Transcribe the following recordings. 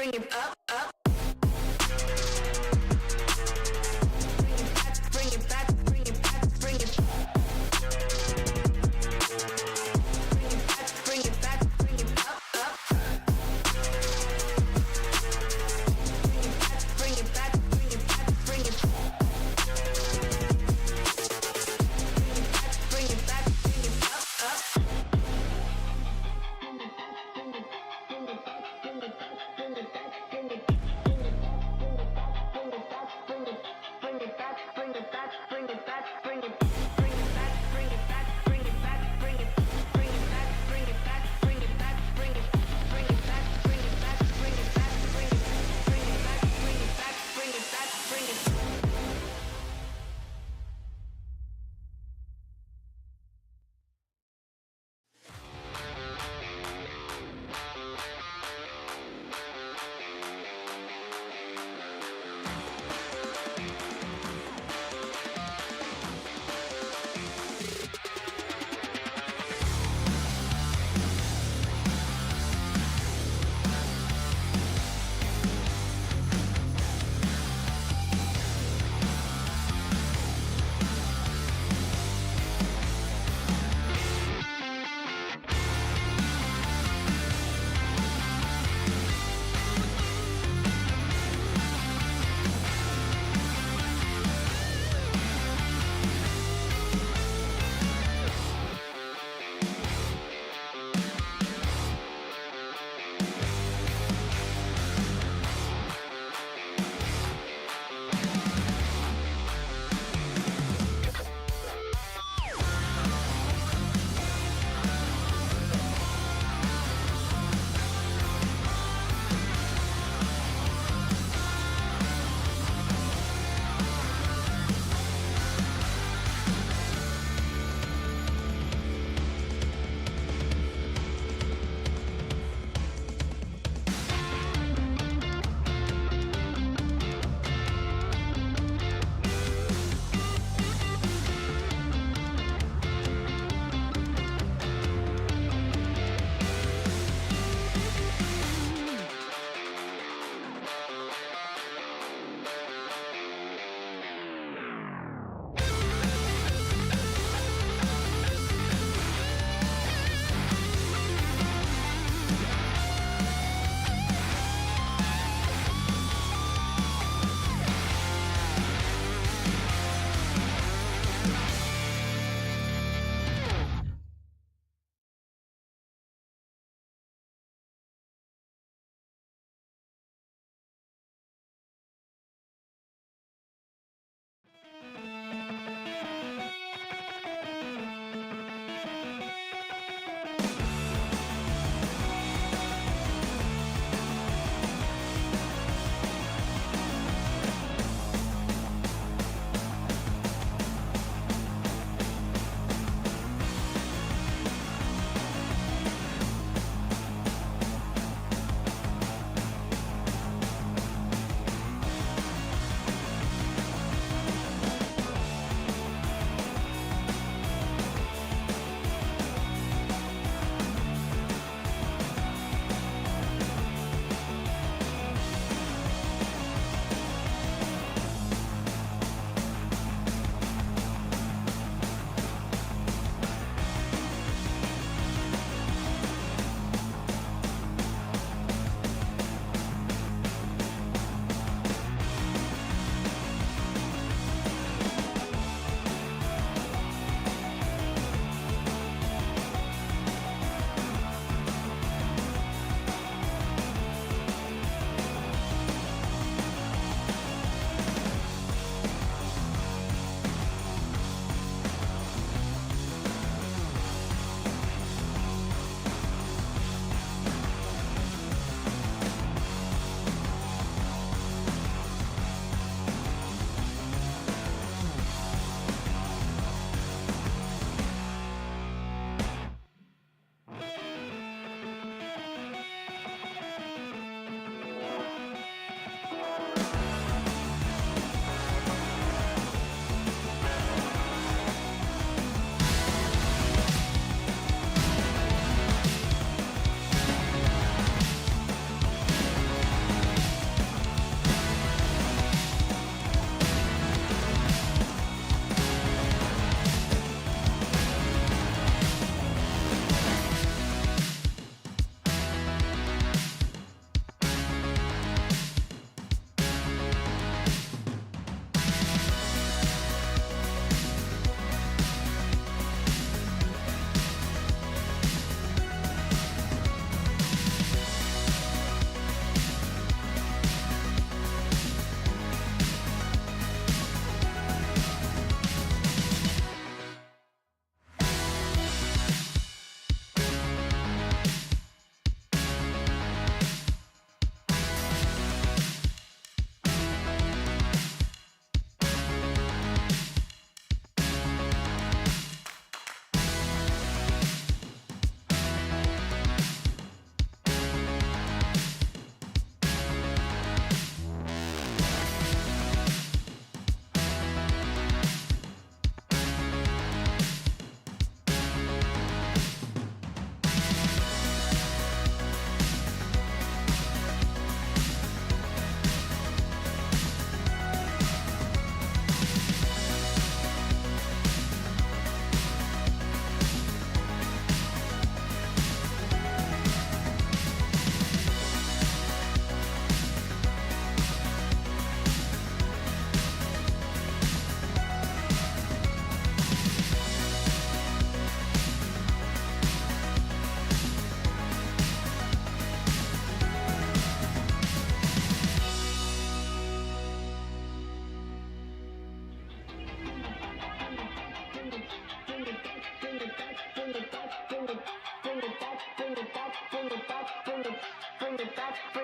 Bring it up, up. Bring it back, bring it back, bring it. Bring it back, bring it back, bring it up, up. Bring it back, bring it back, bring it back, bring it. Bring it back, bring it up, up.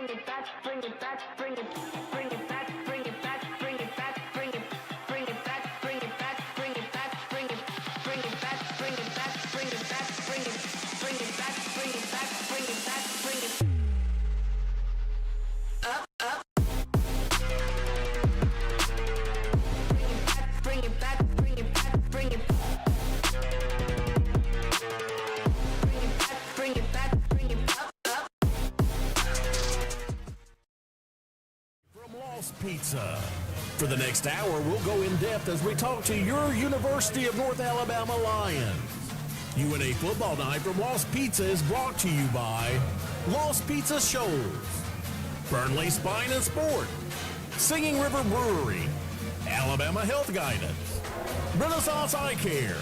bring it back, bring it back, bring it back, bring it back, bring it back, bring it back, bring it back, bring it back, bring it back, bring it back, bring it back, bring it back, bring it back, bring it back, bring it back, bring it up, up. Bring it back, bring it back, bring it bring it back, bring it up, up. From Lost Pizza. For the next hour, we'll go in depth as we talk to your University of North Alabama Lions. UNA Football Night from Lost Pizza is brought to you by Lost Pizza Shoals, Burnley Spine and Sport, Singing River Brewery, Alabama Health Guidance, Renaissance Eye Care,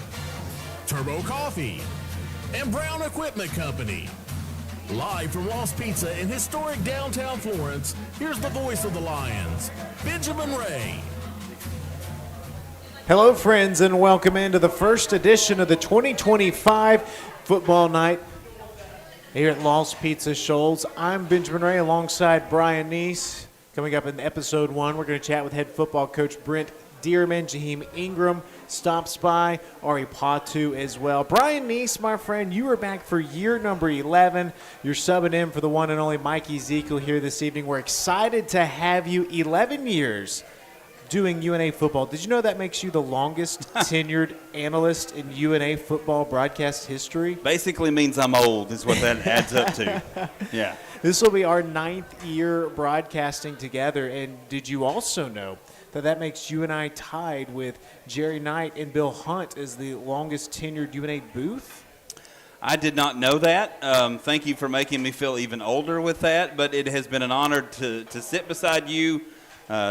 Turbo Coffee, and Brown Equipment Company. Live from Lost Pizza in historic downtown Florence, here's the voice of the Lions, Benjamin Ray. Hello, friends, and welcome into the first edition of the 2025 Football Night here at Lost Pizza Shoals. I'm Benjamin Ray alongside Brian Neese. Coming up in episode 1, we're going to chat with head football coach Brent Dearman. Jaheim Ingram stops by, Ari Patu as well. Brian Neese, my friend, you are back for year number 11. You're subbing in for the one and only Mike Ezekiel here this evening. We're excited to have you. 11 years doing UNA football. Did you know that makes you the longest tenured analyst in UNA football broadcast history? Basically means I'm old is what that adds up to. Yeah. This will be our 9th year broadcasting together. And did you also know that makes you and I tied with Jerry Knight and Bill Hunt as the longest tenured UNA booth? I did not know that. Thank you for making me feel even older with that. But it has been an honor to sit beside you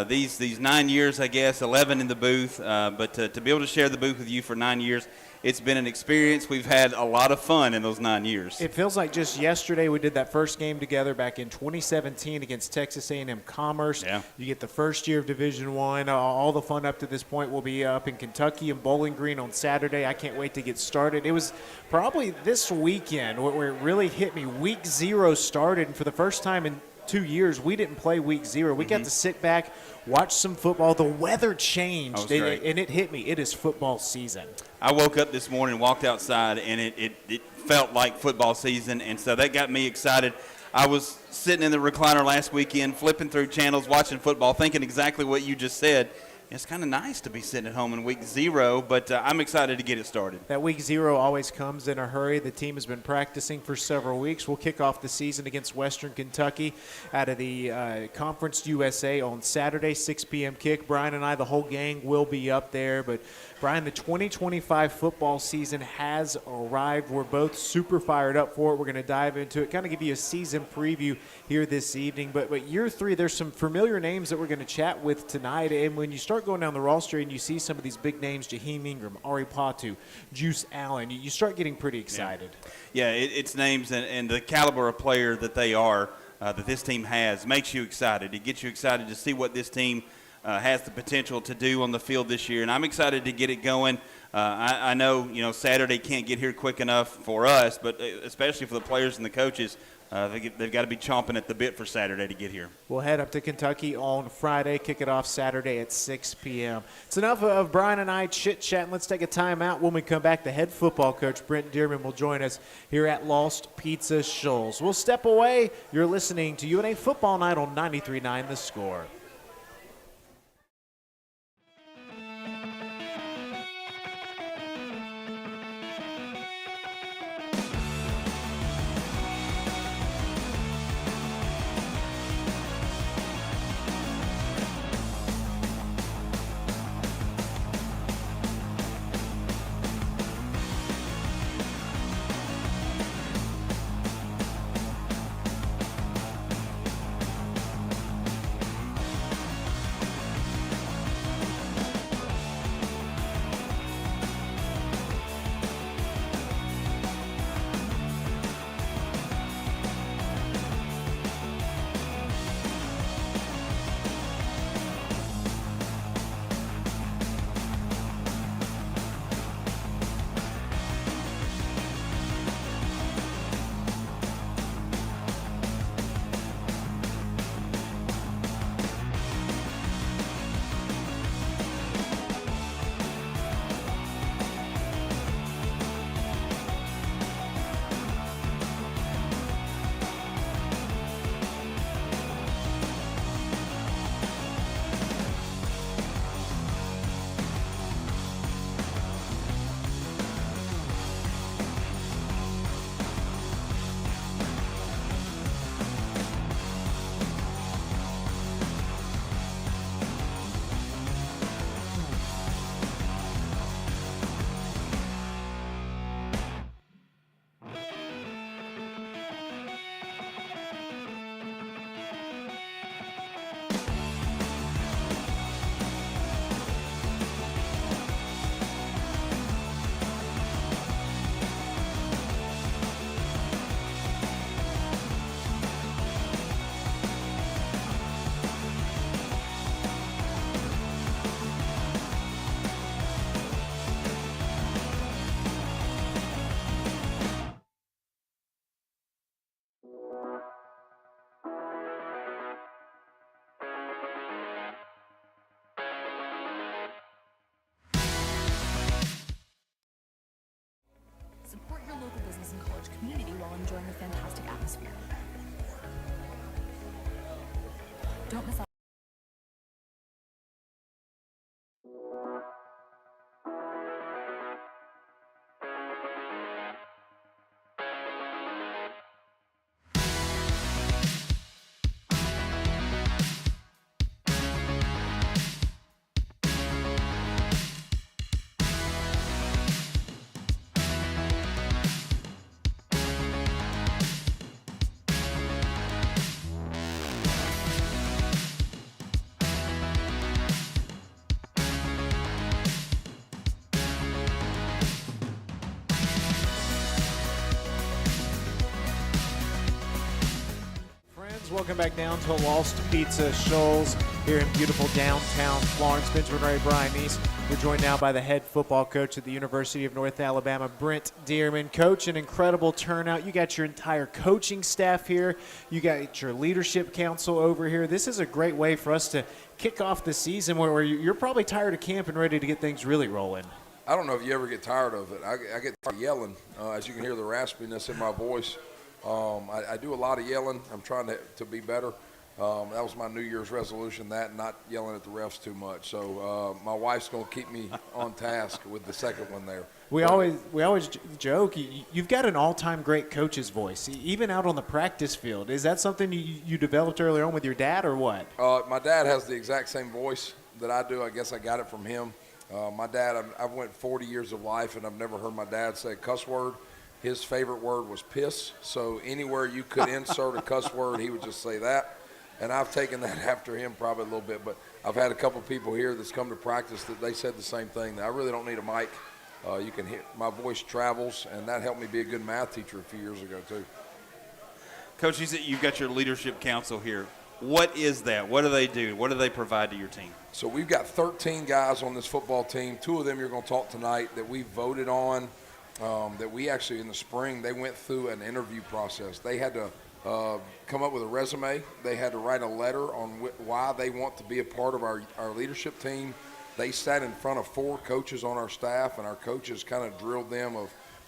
these 9 years, I guess, 11 in the booth. But to be able to share the booth with you for 9 years, it's been an experience. We've had a lot of fun in those 9 years. It feels like just yesterday we did that first game together back in 2017 against Texas A&M Commerce. Yeah. You get the first year of Division I. All the fun up to this point will be up in Kentucky and Bowling Green on Saturday. I can't wait to get started. It was probably this weekend where it really hit me. Week 0 started, and for the first time in 2 years, we didn't play week 0. We got to sit back, watch some football. The weather changed, and it hit me. It is football season. I woke up this morning, walked outside, and it felt like football season, and so that got me excited. I was sitting in the recliner last weekend, flipping through channels, watching football, thinking exactly what you just said. It's kind of nice to be sitting at home in week 0, but I'm excited to get it started. That week 0 always comes in a hurry. The team has been practicing for several weeks. We'll kick off the season against Western Kentucky out of the Conference USA on Saturday, 6 p.m. kick. Brian and I, the whole gang, will be up there. But, Brian, the 2025 football season has arrived. We're both super fired up for it. We're going to dive into it, kind of give you a season preview here this evening. But year 3, there's some familiar names that we're going to chat with tonight. And when you start going down the roster and you see some of these big names, Jaheim Ingram, Ari Patu, Juice Allen, you start getting pretty excited. Yeah, it's names and the caliber of player that they are, that this team has, makes you excited. It gets you excited to see what this team has the potential to do on the field this year, and I'm excited to get it going. I know, Saturday can't get here quick enough for us, but especially for the players and the coaches, they've got to be chomping at the bit for Saturday to get here. We'll head up to Kentucky on Friday, kick it off Saturday at 6 p.m. It's enough of Brian and I chit-chatting. Let's take a time out. When we come back, the head football coach, Brent Dearman, will join us here at Lost Pizza Shoals. We'll step away. You're listening to UNA Football Night on 93.9 The Score. fantastic atmosphere. Don't miss out. Friends, welcome back down to Lost Pizza Shoals here in beautiful downtown Florence. Benjamin Ray, Brian Neese. We're joined now by the head football coach at the University of North Alabama, Brent Dearman. Coach, an incredible turnout. You got your entire coaching staff here. You got your leadership council over here. This is a great way for us to kick off the season where you're probably tired of camp and ready to get things really rolling. I don't know if you ever get tired of it. I get tired of yelling. As you can hear the raspiness in my voice. I do a lot of yelling. I'm trying to be better. That was my New Year's resolution, that not yelling at the refs too much. So my wife's going to keep me on task with the second one there. We always joke, you've got an all-time great coach's voice, even out on the practice field. Is that something you developed earlier on with your dad or what? My dad has the exact same voice that I do. I guess I got it from him. My dad, I've went 40 years of life, and I've never heard my dad say a cuss word. His favorite word was piss, so anywhere you could insert a cuss word, he would just say that. And I've taken that after him probably a little bit, but I've had a couple people here that's come to practice that they said the same thing, that I really don't need a mic. You can hear my voice travels, and that helped me be a good math teacher a few years ago too. Coach, you said you've got your leadership council here. What is that? What do they do? What do they provide to your team? So we've got 13 guys on this football team. 2 of them you're going to talk tonight that we voted on, that we actually in the spring, they went through an interview process. They had to come up with a resume. They had to write a letter on why they want to be a part of our leadership team. They sat in front of 4 coaches on our staff, and our coaches kind of drilled them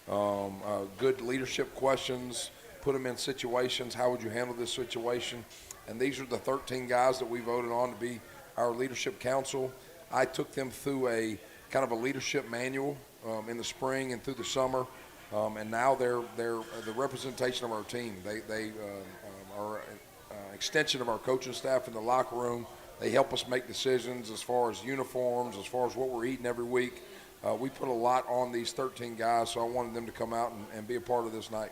of good leadership questions, put them in situations. How would you handle this situation? And these are the 13 guys that we voted on to be our leadership council. I took them through a kind of a leadership manual in the spring and through the summer, and now they're the representation of our team. They are an extension of our coaching staff in the locker room. They help us make decisions as far as uniforms, as far as what we're eating every week. We put a lot on these 13 guys, so I wanted them to come out and be a part of this night.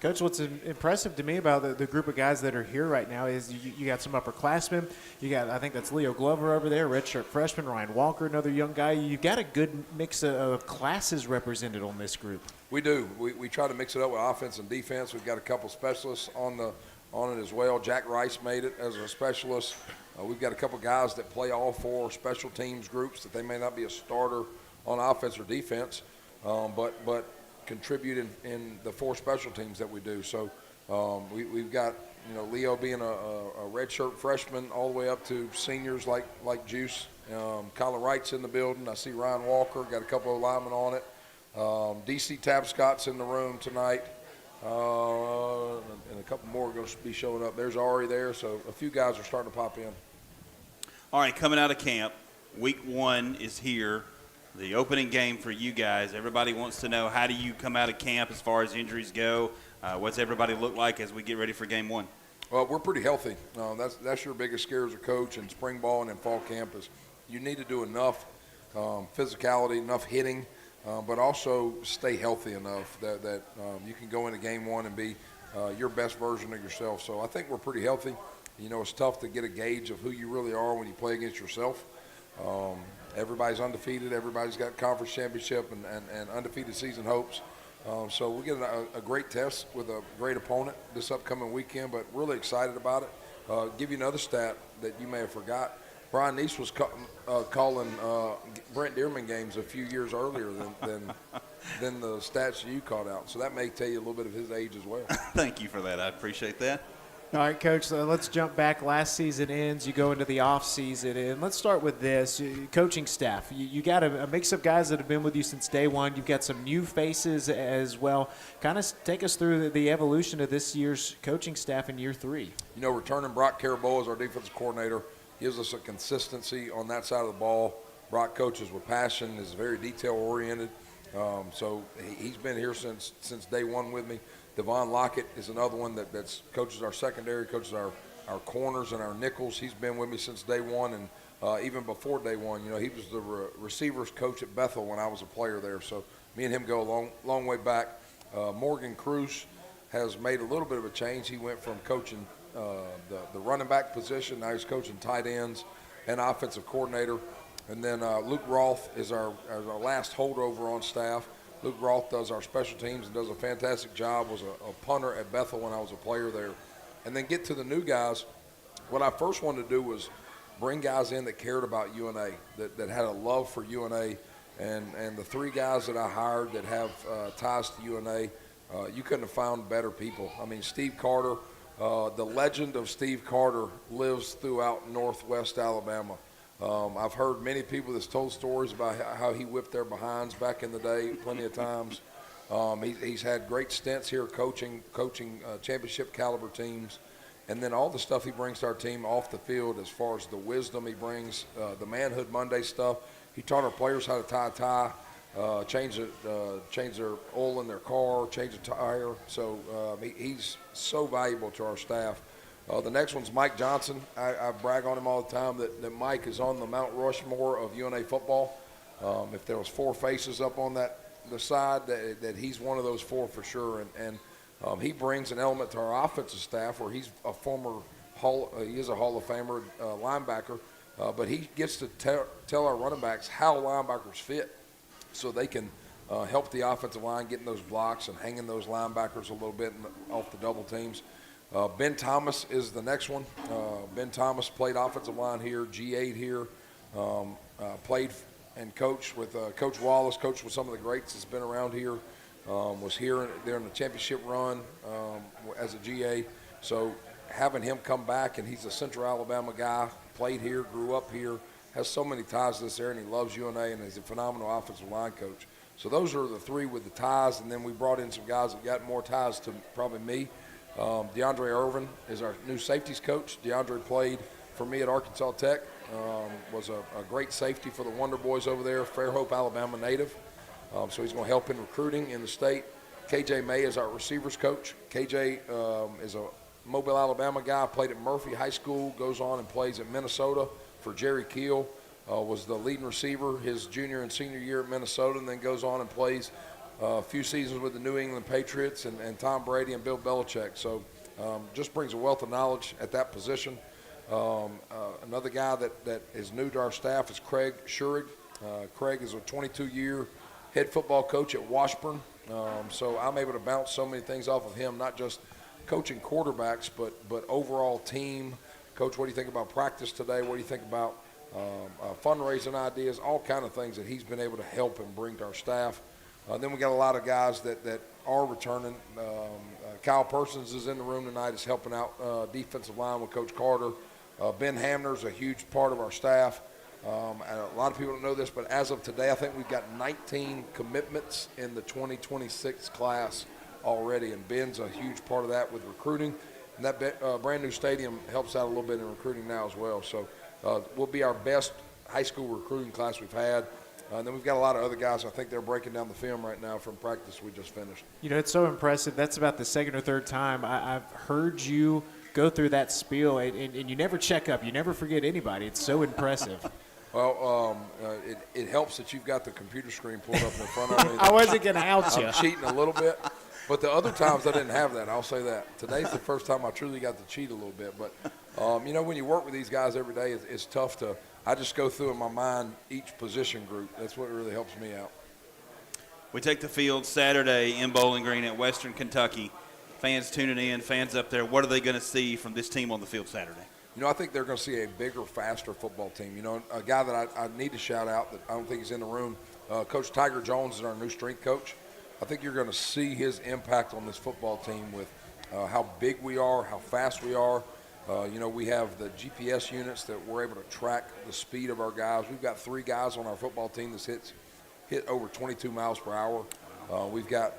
Coach, what's impressive to me about the group of guys that are here right now is you got some upperclassmen. You got, I think that's Leo Glover over there, redshirt freshman, Ryan Walker, another young guy. You've got a good mix of classes represented on this group. We do. We try to mix it up with offense and defense. We've got a couple specialists on it as well. Jack Rice made it as a specialist. We've got a couple guys that play all 4 special teams groups that they may not be a starter on offense or defense, but contribute in the 4 special teams that we do. So we've got Leo being a redshirt freshman all the way up to seniors like Juice. Colin Wright's in the building. I see Ryan Walker, got a couple of linemen on it. DC Tapscott's in the room tonight. And a couple more are going to be showing up. There's Ari there, so a few guys are starting to pop in. All right, coming out of camp, week 1 is here. The opening game for you guys. Everybody wants to know, how do you come out of camp as far as injuries go? What's everybody look like as we get ready for game 1? Well, we're pretty healthy. That's your biggest scare as a coach in spring ball and in fall camp is you need to do enough physicality, enough hitting, but also stay healthy enough that you can go into game 1 and be your best version of yourself. So I think we're pretty healthy. It's tough to get a gauge of who you really are when you play against yourself. Everybody's undefeated. Everybody's got conference championship and undefeated season hopes. So we get a great test with a great opponent this upcoming weekend, but really excited about it. Give you another stat that you may have forgot. Brian Neese was calling Brent Dearman games a few years earlier than the stats you caught out. So that may tell you a little bit of his age as well. Thank you for that. I appreciate that. All right, Coach, so let's jump back. Last season ends, you go into the off season, and let's start with this. Coaching staff, you got a mix of guys that have been with you since day one. You've got some new faces as well. Kind of take us through the evolution of this year's coaching staff in year 3. You know, returning Brock Caraboa as our defensive coordinator gives us a consistency on that side of the ball. Brock coaches with passion, is very detail-oriented. So he's been here since day one with me. Devon Lockett is another one that's coaches our secondary, coaches our corners and our nickels. He's been with me since day one, and even before day one. You know, he was the receivers coach at Bethel when I was a player there. So me and him go a long way back. Morgan Cruz has made a little bit of a change. He went from coaching the running back position. Now he's coaching tight ends and offensive coordinator. And then Luke Roth is our last holdover on staff. Luke Roth does our special teams and does a fantastic job, was a punter at Bethel when I was a player there. And then get to the new guys. What I first wanted to do was bring guys in that cared about UNA, that had a love for UNA. And the 3 guys that I hired that have ties to UNA, you couldn't have found better people. I mean, Steve Carter, the legend of Steve Carter lives throughout northwest Alabama. I've heard many people that's told stories about how he whipped their behinds back in the day plenty of times. He's had great stints here coaching championship caliber teams. And then all the stuff he brings to our team off the field as far as the wisdom he brings, the Manhood Monday stuff. He taught our players how to tie a tie, change their oil in their car, change a tire. So he's so valuable to our staff. The next one's Mike Johnson. I brag on him all the time that Mike is on the Mount Rushmore of UNA football. If there was 4 faces up on the side, that he's one of those 4 for sure. And he brings an element to our offensive staff where he's a former he is a Hall of Famer linebacker, but he gets to tell our running backs how linebackers fit so they can help the offensive line getting those blocks and hanging those linebackers a little bit off the double teams. Ben Thomas is the next one. Ben Thomas played offensive line here, G8 here, played and coached with Coach Wallace, coached with some of the greats that's been around here, was here during the championship run as a GA. So having him come back, and he's a Central Alabama guy, played here, grew up here, has so many ties to this area, and he loves UNA, and he's a phenomenal offensive line coach. So those are the 3 with the ties, and then we brought in some guys that got more ties to probably me. DeAndre Irvin is our new safeties coach. DeAndre played for me at Arkansas Tech, was a great safety for the Wonder Boys over there, Fairhope, Alabama native. So he's going to help in recruiting in the state. KJ May is our receivers coach. KJ is a Mobile, Alabama guy, played at Murphy High School, goes on and plays at Minnesota for Jerry Keel, was the leading receiver his junior and senior year at Minnesota, and then goes on and plays a few seasons with the New England Patriots and Tom Brady and Bill Belichick. So just brings a wealth of knowledge at that position. Another guy that is new to our staff is Craig Schurig. Craig is a 22-year head football coach at Washburn. So I'm able to bounce so many things off of him, not just coaching quarterbacks, but overall team. Coach, what do you think about practice today? What do you think about fundraising ideas? All kind of things that he's been able to help and bring to our staff. Then we got a lot of guys that are returning. Kyle Persons is in the room tonight, is helping out defensive line with Coach Carter. Ben Hamner is a huge part of our staff. And a lot of people don't know this, but as of today, I think we've got 19 commitments in the 2026 class already, and Ben's a huge part of that with recruiting. And that brand new stadium helps out a little bit in recruiting now as well. So we'll be our best high school recruiting class we've had. And then we've got a lot of other guys. I think they're breaking down the film right now from practice we just finished. You know, it's so impressive. That's about the 2nd or 3rd time I've heard you go through that spiel, and you never check up. You never forget anybody. It's so impressive. Well, it helps that you've got the computer screen pulled up in front of me. I wasn't going to out you. I'm cheating a little bit. But the other times I didn't have that. I'll say that. Today's the first time I truly got to cheat a little bit. But, you know, when you work with these guys every day, it's tough to – I just go through in my mind each position group. That's what really helps me out. We take the field Saturday in Bowling Green at Western Kentucky. Fans tuning in, fans up there, what are they going to see from this team on the field Saturday? You know, I think they're going to see a bigger, faster football team. You know, a guy that I need to shout out that I don't think he's in the room, Coach Tiger Jones is our new strength coach. I think you're going to see his impact on this football team with how big we are, how fast we are. We have the GPS units that we're able to track the speed of our guys. We've got 3 guys on our football team that's hit over 22 miles per hour. We've got,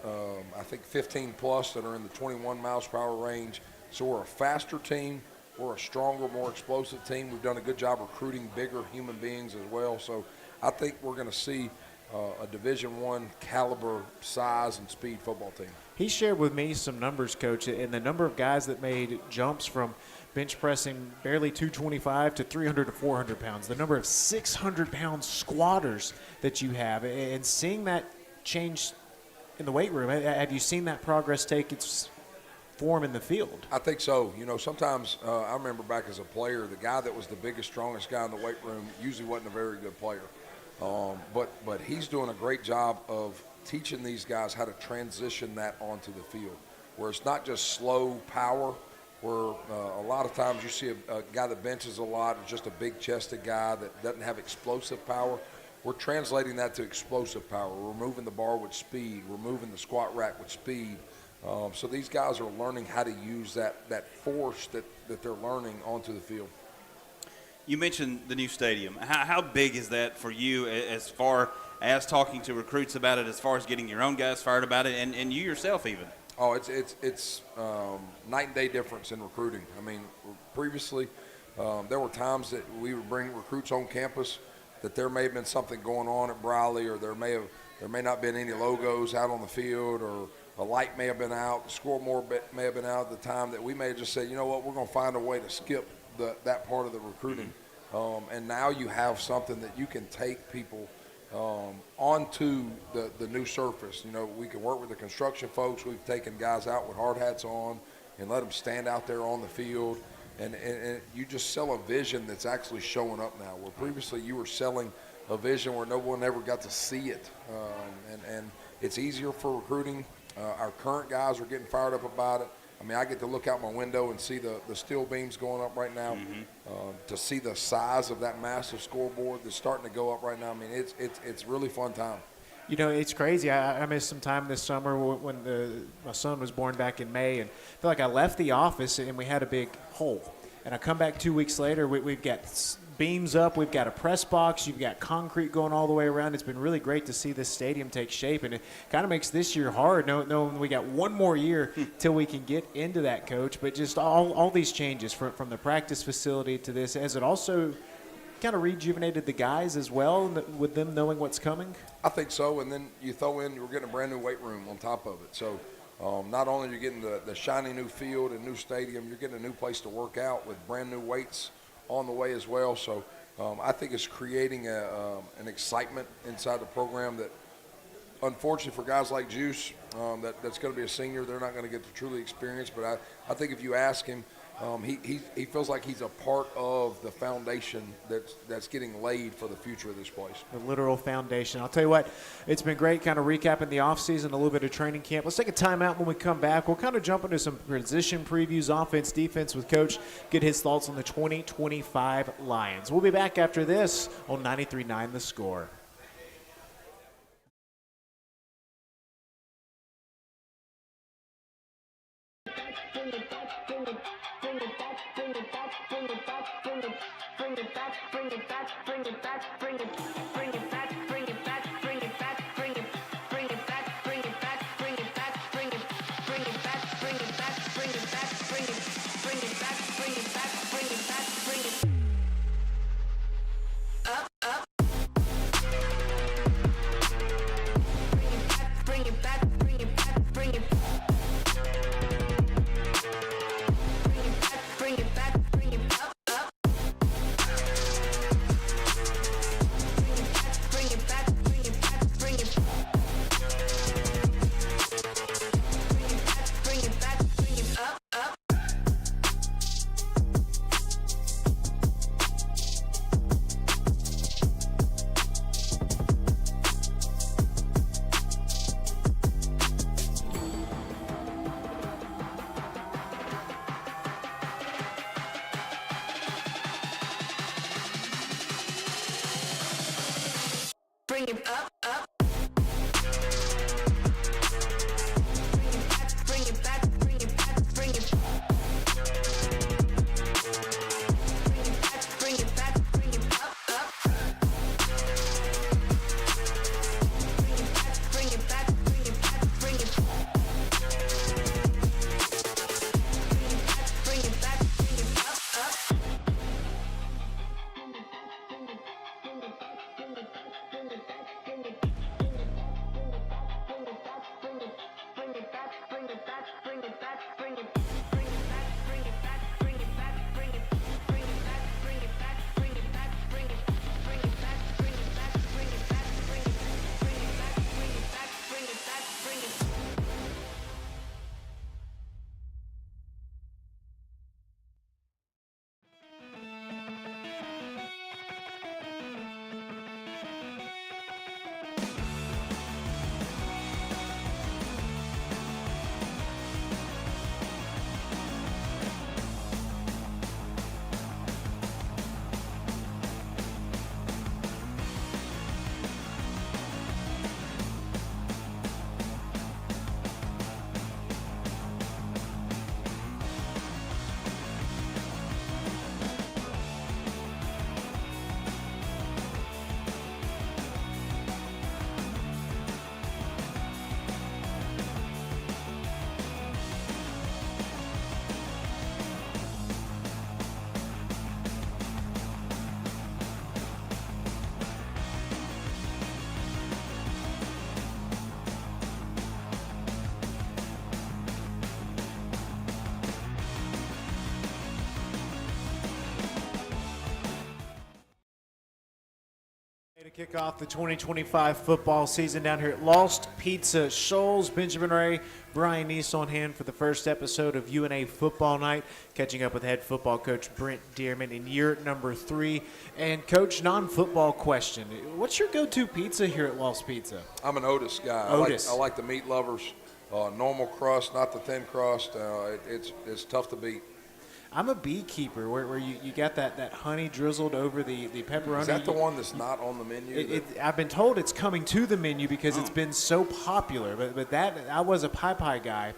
I think, 15 plus that are in the 21 miles per hour range. So we're a faster team. We're a stronger, more explosive team. We've done a good job recruiting bigger human beings as well. So I think we're going to see a Division I caliber, size, and speed football team. He shared with me some numbers, Coach, and the number of guys that made jumps from bench pressing barely 225 to 300 to 400 pounds, the number of 600-pound squatters that you have, and seeing that change in the weight room. Have you seen that progress take its form in the field? I think so. Sometimes I remember back as a player, the guy that was the biggest, strongest guy in the weight room usually wasn't a very good player. But he's doing a great job of teaching these guys how to transition that onto the field, where it's not just slow power, where a lot of times you see a guy that benches a lot is just a big-chested guy that doesn't have explosive power. We're translating that to explosive power. We're moving the bar with speed. We're moving the squat rack with speed. So these guys are learning how to use that force that they're learning onto the field. You mentioned the new stadium. How big is that for you as far as talking to recruits about it, as far as getting your own guys fired about it, and you yourself even? Oh, it's night and day difference in recruiting. I mean, previously there were times that we would bring recruits on campus that there may have been something going on at Briley, or there may not been any logos out on the field, or a light may have been out, the scoreboard may have been out at the time, that we may have just said, you know what, we're going to find a way to skip that part of the recruiting. And now you have something that you can take people onto the new surface. We can work with the construction folks. We've taken guys out with hard hats on and let them stand out there on the field. And you just sell a vision that's actually showing up now, where previously you were selling a vision where no one ever got to see it. And it's easier for recruiting. Our current guys are getting fired up about it. I mean, I get to look out my window and see the steel beams going up right now. To see the size of that massive scoreboard that's starting to go up right now. I mean, it's really fun time. It's crazy. I missed some time this summer when my son was born back in May, and I feel like I left the office and we had a big hole. And I come back 2 weeks later, we've got beams up, we've got a press box, you've got concrete going all the way around. It's been really great to see this stadium take shape, and it kind of makes this year hard, knowing we got one more year till we can get into that, Coach. But just all these changes from the practice facility to this, has it also kind of rejuvenated the guys as well, with them knowing what's coming? I think so, and then you throw in, we're getting a brand new weight room on top of it. So not only are you getting the shiny new field and new stadium, you're getting a new place to work out with brand new weights on the way as well. So I think it's creating an excitement inside the program that, unfortunately for guys like Juice, that's going to be a senior, they're not going to get to truly experience. But I think if you ask him, he feels like he's a part of the foundation that's getting laid for the future of this place. The literal foundation. I'll tell you what, it's been great kind of recapping the offseason, a little bit of training camp. Let's take a timeout. When we come back, we'll kind of jump into some position previews, offense, defense with Coach, get his thoughts on the 2025 Lions. We'll be back after this on 93.9 The Score. Kick off the 2025 football season down here at Lost Pizza Shoals. Benjamin Ray, Brian Neese on hand for the first episode of UNA Football Night, catching up with head football coach Brent Dearman in year number 3. And coach, non-football question. What's your go-to pizza here at Lost Pizza? I'm an Otis guy. Otis. I like the meat lovers. Normal crust, not the thin crust. It's tough to beat. I'm a beekeeper where you got that honey drizzled over the pepperoni. Is that the one that's not on the menu? I've been told it's coming to the menu because it's been so popular. But that I was a pie guy.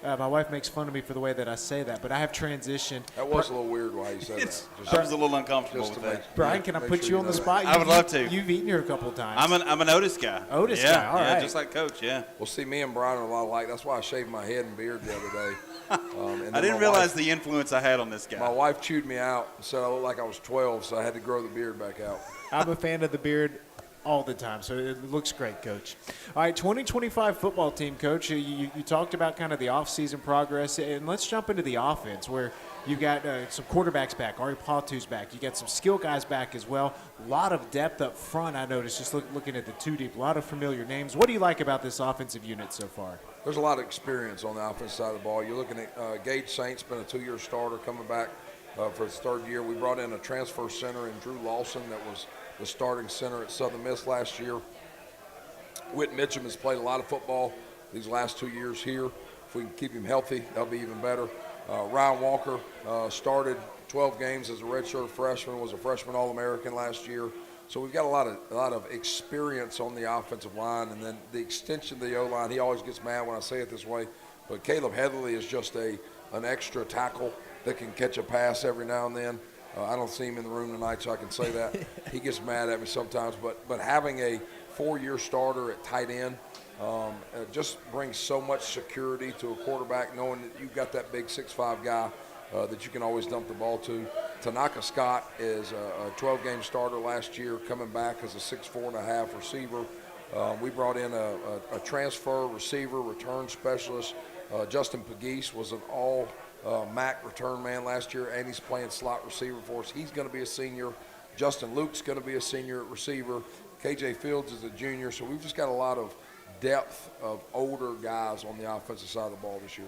My wife makes fun of me for the way that I say that, but I have transitioned. That was a little weird why you said that. I was a little uncomfortable with that. Brian, can I put you on the spot? I would love to. You've eaten here a couple of times. I'm an Otis guy. Otis guy, all right. Just like Coach, yeah. Well, see, me and Brian are a lot alike. That's why I shaved my head and beard the other day. I didn't realize the influence I had on this guy. My wife chewed me out and said I looked like I was 12, so I had to grow the beard back out. I'm a fan of the beard all the time, so it looks great, Coach. All right, 2025 football team, Coach. You talked about kind of the offseason progress, and let's jump into the offense where you got some quarterbacks back. Ari Patu's back. You got some skill guys back as well. A lot of depth up front, I noticed, just looking at the two deep. A lot of familiar names. What do you like about this offensive unit so far? There's a lot of experience on the offensive side of the ball. You're looking at Gage Saint's been a 2-year starter coming back for his third year. We brought in a transfer center in Drew Lawson that was the starting center at Southern Miss last year. Whit Mitchum has played a lot of football these last 2 years here. If we can keep him healthy, that'll be even better. Ryan Walker started 12 games as a redshirt freshman, was a freshman All-American last year. So we've got a lot of experience on the offensive line, and then the extension of the O-line. He always gets mad when I say it this way, but Caleb Headley is just an extra tackle that can catch a pass every now and then. I don't see him in the room tonight, so I can say that. He gets mad at me sometimes, but having a 4-year starter at tight end just brings so much security to a quarterback, knowing that you've got that big 6'5" guy that you can always dump the ball to. Tanaka Scott is a 12-game starter last year, coming back as a 6'4.5" receiver. We brought in a transfer receiver, return specialist. Justin Pegues was an all MAC return man last year, and he's playing slot receiver for us. He's going to be a senior. Justin Luke's going to be a senior at receiver. KJ Fields is a junior. So we've just got a lot of depth of older guys on the offensive side of the ball this year.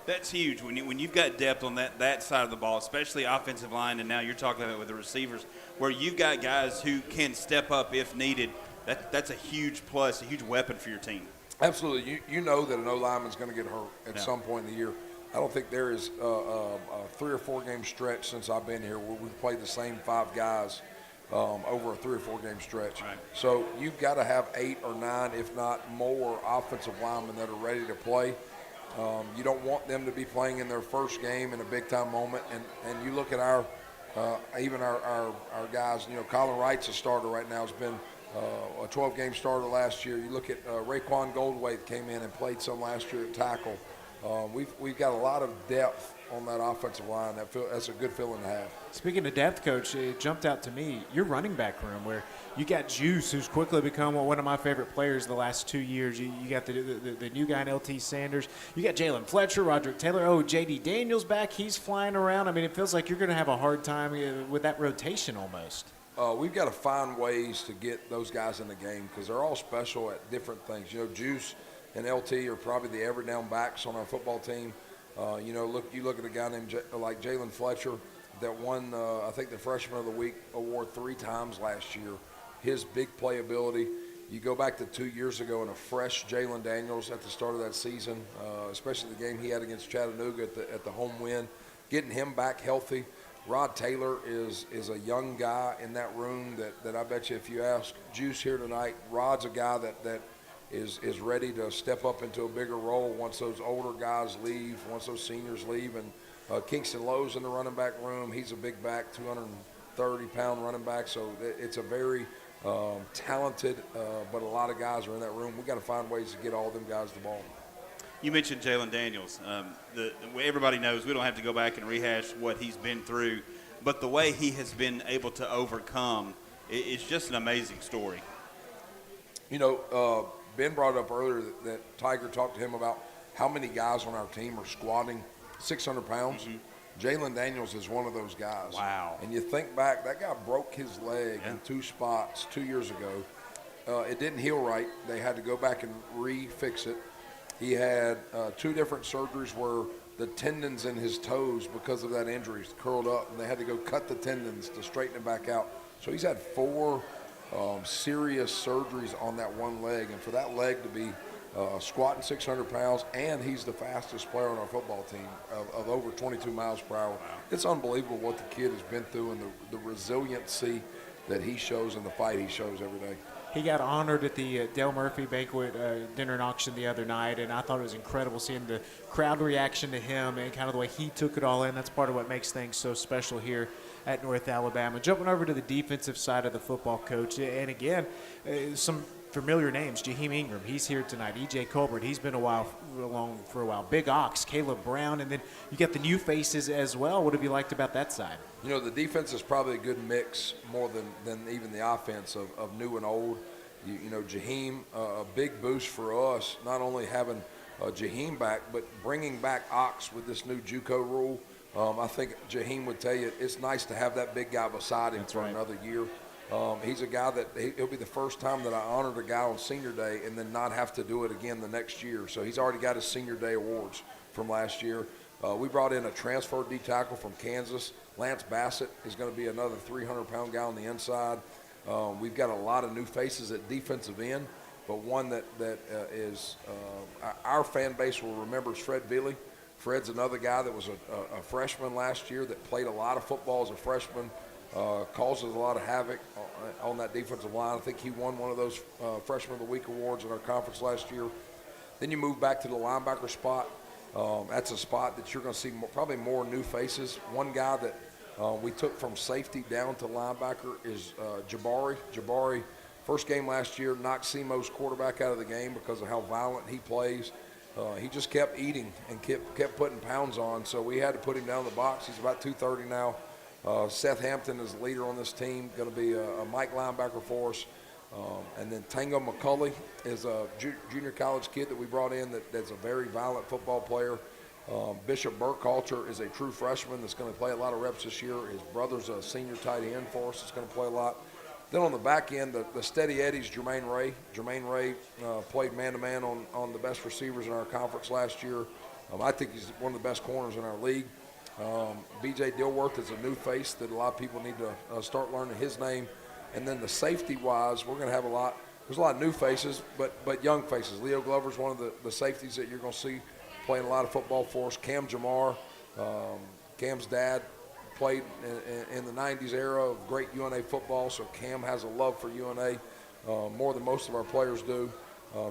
That's huge when you've got depth on that side of the ball, especially offensive line, and now you're talking about with the receivers, where you've got guys who can step up if needed. That's a huge plus, a huge weapon for your team. Absolutely. You know that an O-lineman's going to get hurt at some point in the year. I don't think there is a 3 or 4 game stretch since I've been here where we've played the same 5 guys over a 3 or 4 game stretch. Right. So you've got to have 8 or 9, if not more, offensive linemen that are ready to play. You don't want them to be playing in their first game in a big-time moment. And you look at our guys, Colin Wright's a starter right now, has been a 12-game starter last year. You look at Raekwon Goldwait came in and played some last year at tackle. We've got a lot of depth on that offensive line. That's a good feeling to have. Speaking of depth, Coach, it jumped out to me, your running back room, where you got Juice, who's quickly become one of my favorite players the last 2 years. You got the new guy in LT Sanders. You got Jalen Fletcher, Roderick Taylor. Oh, J.D. Daniels back. He's flying around. I mean, it feels like you're going to have a hard time with that rotation almost. We've got to find ways to get those guys in the game because they're all special at different things. Juice and LT are probably the every down backs on our football team. You look at a guy named like Jalen Fletcher that won, I think, the Freshman of the Week award 3 times last year. His big playability. You go back to 2 years ago and a fresh Jalen Daniels at the start of that season, especially the game he had against Chattanooga at the home win, getting him back healthy. Rod Taylor is a young guy in that room that I bet you if you ask Juice here tonight, Rod's a guy that is ready to step up into a bigger role once those older guys leave, once those seniors leave. And Kingston Lowe's in the running back room. He's a big back, 230-pound running back. So it's a very talented, but a lot of guys are in that room. We've got to find ways to get all them guys the ball. You mentioned Jalen Daniels. Everybody knows we don't have to go back and rehash what he's been through, but the way he has been able to overcome, it's just an amazing story. Ben brought up earlier that Tiger talked to him about how many guys on our team are squatting 600 pounds. Mm-hmm. Jalen Daniels is one of those guys. Wow. And you think back, that guy broke his leg in 2 spots 2 years ago. It didn't heal right. They had to go back and re-fix it. He had 2 different surgeries where the tendons in his toes, because of that injury, curled up, and they had to go cut the tendons to straighten it back out. So he's had 4 serious surgeries on that one leg, and for that leg to be squatting 600 pounds, and he's the fastest player on our football team of over 22 miles per hour. Wow. It's unbelievable what the kid has been through and the resiliency that he shows and the fight he shows every day. He got honored at the Dale Murphy banquet dinner and auction the other night, and I thought it was incredible seeing the crowd reaction to him and kind of the way he took it all in. That's part of what makes things so special here at North Alabama. Jumping over to the defensive side of the football, coach, and again, some familiar names. Jaheim Ingram, he's here tonight. E.J. Colbert, he's been along for a while. Big Ox, Caleb Brown, and then you got the new faces as well. What have you liked about that side? You know, the defense is probably a good mix more than even the offense of new and old. You know, Jaheim, a big boost for us, not only having Jaheim back, but bringing back Ox with this new JUCO rule. I think Jaheim would tell you it's nice to have that big guy beside him for another year. He's a guy that it'll be the first time that I honored a guy on senior day and then not have to do it again the next year. So he's already got his senior day awards from last year. We brought in a transfer D tackle from Kansas. Lance Bassett is going to be another 300-pound guy on the inside. We've got a lot of new faces at defensive end, but one that is our fan base will remember is Fred Veely. Fred's another guy that was a freshman last year that played a lot of football as a freshman, causes a lot of havoc on that defensive line. I think he won one of those Freshman of the Week awards in our conference last year. Then you move back to the linebacker spot. That's a spot that you're going to see probably more new faces. One guy that we took from safety down to linebacker is Jabari. Jabari, first game last year, knocked SEMO's quarterback out of the game because of how violent he plays. He just kept eating and kept putting pounds on, so we had to put him down the box. He's about 230 now. Seth Hampton is the leader on this team, going to be a Mike linebacker for us. And then Tango McCulley is a junior college kid that we brought in that's a very violent football player. Bishop Burkhalter is a true freshman that's going to play a lot of reps this year. His brother's a senior tight end for us that's going to play a lot. Then on the back end, the steady Eddie's Jermaine Ray. Jermaine Ray played man-to-man on the best receivers in our conference last year. I think he's one of the best corners in our league. B.J. Dilworth is a new face that a lot of people need to start learning his name. And then the safety-wise, we're going to have a lot. There's a lot of new faces, but young faces. Leo Glover's one of the safeties that you're going to see playing a lot of football for us. Cam Jamar, Cam's dad, played in the 90s era of great UNA football, so Cam has a love for UNA more than most of our players do.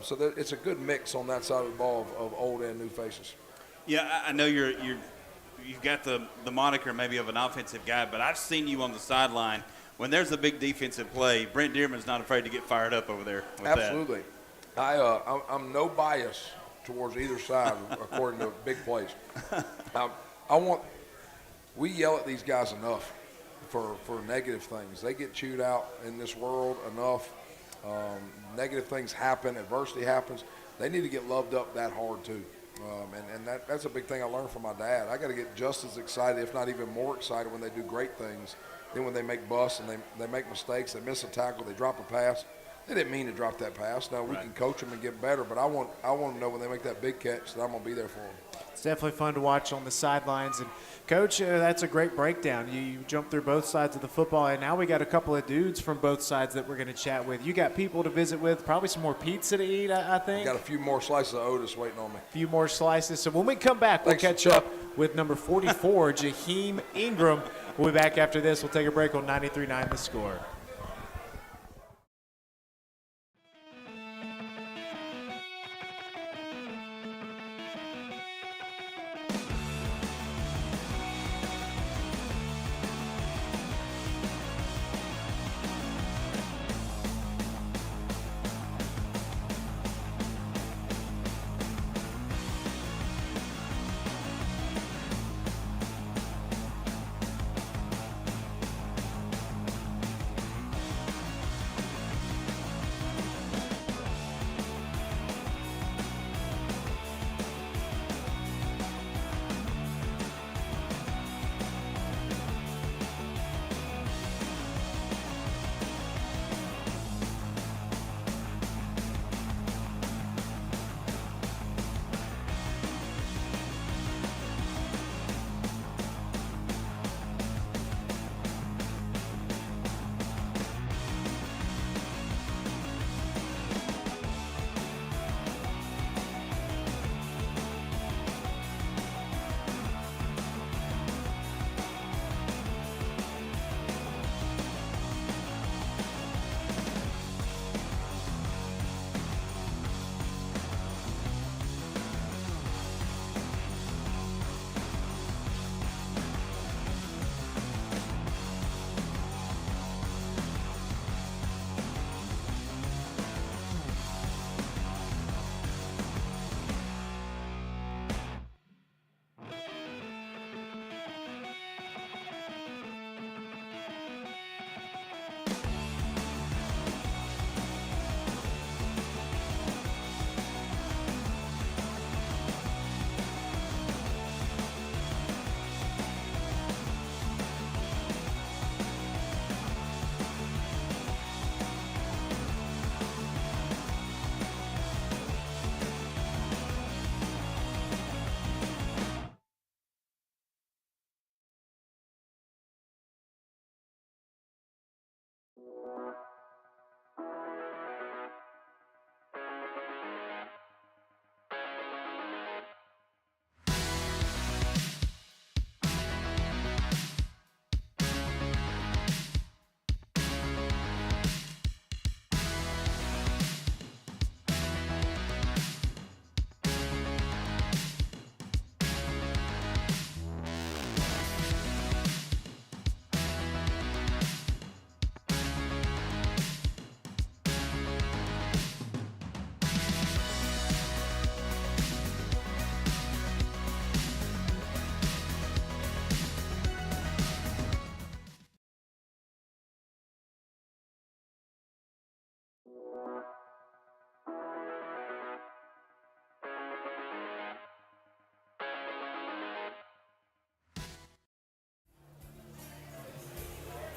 So it's a good mix on that side of the ball of old and new faces. Yeah, I know you've got the moniker maybe of an offensive guy, but I've seen you on the sideline. When there's a big defensive play, Brent Dearman's not afraid to get fired up over there with Absolutely. That. I'm no bias towards either side according to big plays. We yell at these guys enough for negative things. They get chewed out in this world enough. Negative things happen. Adversity happens. They need to get loved up that hard too. And that's a big thing I learned from my dad. I got to get just as excited, if not even more excited, when they do great things. Then when they make busts and they make mistakes, they miss a tackle, they drop a pass. They didn't mean to drop that pass. Now we can coach them and get better, but I want to know when they make that big catch that I'm going to be there for them. It's definitely fun to watch on the sidelines. And, Coach, that's a great breakdown. You jump through both sides of the football, and now we got a couple of dudes from both sides that we're going to chat with. You got people to visit with, probably some more pizza to eat, I think. Got a few more slices of Otis waiting on me. A few more slices. So when we come back, we'll catch up with number 44, Jaheim Ingram. We'll be back after this. We'll take a break on 93.9 The Score.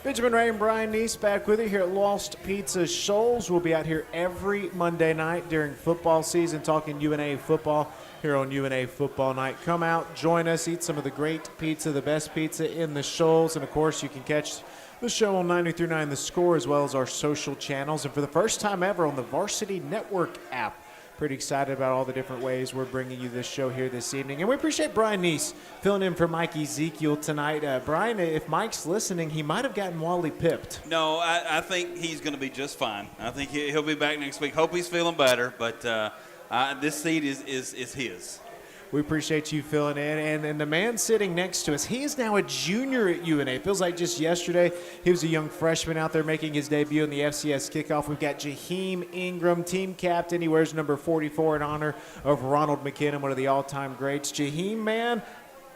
Benjamin Ray and Brian Neese back with you here at Lost Pizza Shoals. We'll be out here every Monday night during football season talking UNA football here on UNA Football Night. Come out, join us, eat some of the great pizza, the best pizza in the Shoals. And, of course, you can catch the show on 93.9 The Score as well as our social channels. And for the first time ever on the Varsity Network app. Pretty excited about all the different ways we're bringing you this show here this evening. And we appreciate Brian Neese filling in for Mike Ezekiel tonight. Brian, if Mike's listening, he might have gotten Wally pipped. No, I think he's going to be just fine. I think he'll be back next week. Hope he's feeling better, but this seat is his. We appreciate you filling in. And the man sitting next to us, he is now a junior at UNA. It feels like just yesterday he was a young freshman out there making his debut in the FCS kickoff. We've got Jaheim Ingram, team captain. He wears number 44 in honor of Ronald McKinnon, one of the all-time greats. Jaheim, man,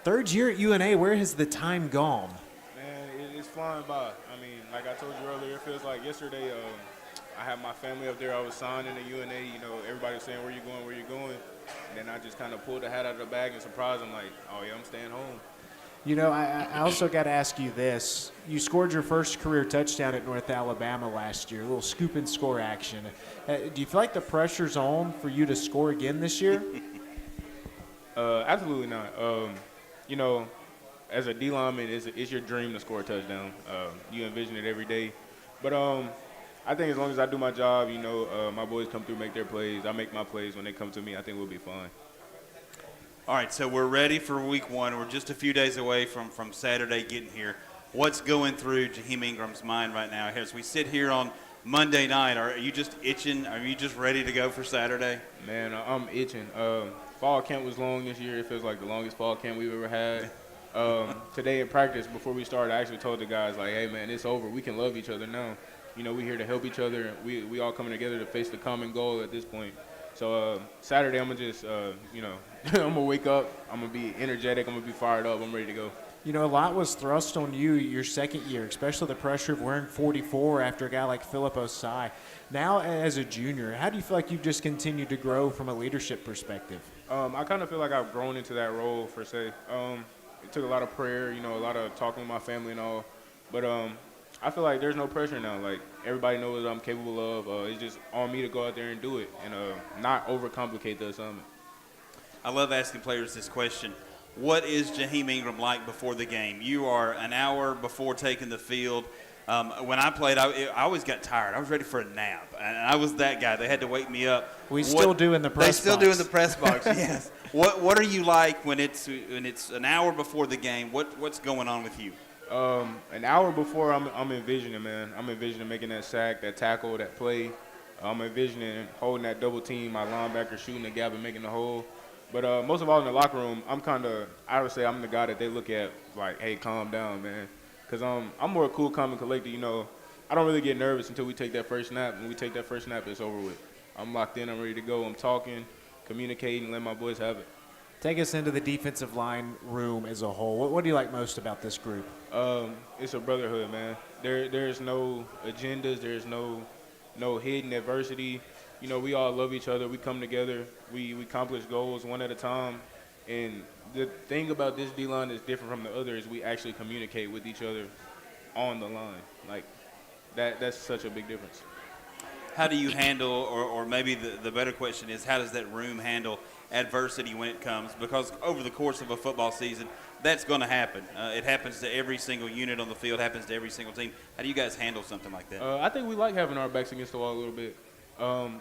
third year at UNA, where has the time gone? Man, it's flying by. I mean, like I told you earlier, it feels like yesterday I had my family up there. I was signing to UNA. You know, everybody was saying, where you going, where you going? And then I just kind of pulled the hat out of the bag and surprised them like, oh, yeah, I'm staying home. You know, I also got to ask you this. You scored your first career touchdown at North Alabama last year, a little scoop and score action. Do you feel like the pressure's on for you to score again this year? Absolutely not. You know, as a D lineman, it's your dream to score a touchdown. You envision it every day. But I think as long as I do my job, you know, my boys come through, make their plays. I make my plays when they come to me. I think we'll be fine. All right, so we're ready for week one. We're just a few days away from Saturday getting here. What's going through Jaheim Ingram's mind right now? As we sit here on Monday night, are you just itching? Are you just ready to go for Saturday? Man, I'm itching. Fall camp was long this year. It feels like the longest fall camp we've ever had. Today at practice, before we started, I actually told the guys, like, hey, man, it's over. We can love each other now. You know, we're here to help each other. We all coming together to face the common goal at this point. So Saturday, I'm going to just, you know, I'm going to wake up. I'm going to be energetic. I'm going to be fired up. I'm ready to go. You know, a lot was thrust on you your second year, especially the pressure of wearing 44 after a guy like Philip Osai. Now, as a junior, how do you feel like you've just continued to grow from a leadership perspective? I kind of feel like I've grown into that role, per se. It took a lot of prayer, you know, a lot of talking with my family and all. But I feel like there's no pressure now. Like, everybody knows what I'm capable of. It's just on me to go out there and do it and not overcomplicate the assignment. I love asking players this question. What is Jaheim Ingram like before the game? You are an hour before taking the field. When I played, I always got tired. I was ready for a nap, and I was that guy. They had to wake me up. Still do in the press box. They still do in the press box, yes. What are you like when it's an hour before the game? What's going on with you? An hour before, I'm envisioning, man. I'm envisioning making that sack, that tackle, that play. I'm envisioning holding that double team, my linebacker shooting the gap and making the hole. But most of all in the locker room, I would say I'm the guy that they look at like, hey, calm down, man. Because I'm more cool, calm, and collected. You know, I don't really get nervous until we take that first snap. When we take that first snap, it's over with. I'm locked in. I'm ready to go. I'm talking, communicating, let my boys have it. Take us into the defensive line room as a whole. What do you like most about this group? It's a brotherhood, man. There's no agendas. There's no hidden adversity. You know, we all love each other. We come together. We accomplish goals one at a time. And the thing about this D-line that's different from the others is we actually communicate with each other on the line. Like, that's such a big difference. How do you handle, or maybe the better question is, how does that room handle adversity when it comes? Because over the course of a football season, that's going to happen. It happens to every single unit on the field, happens to every single team. How do you guys handle something like that? I think we like having our backs against the wall a little bit.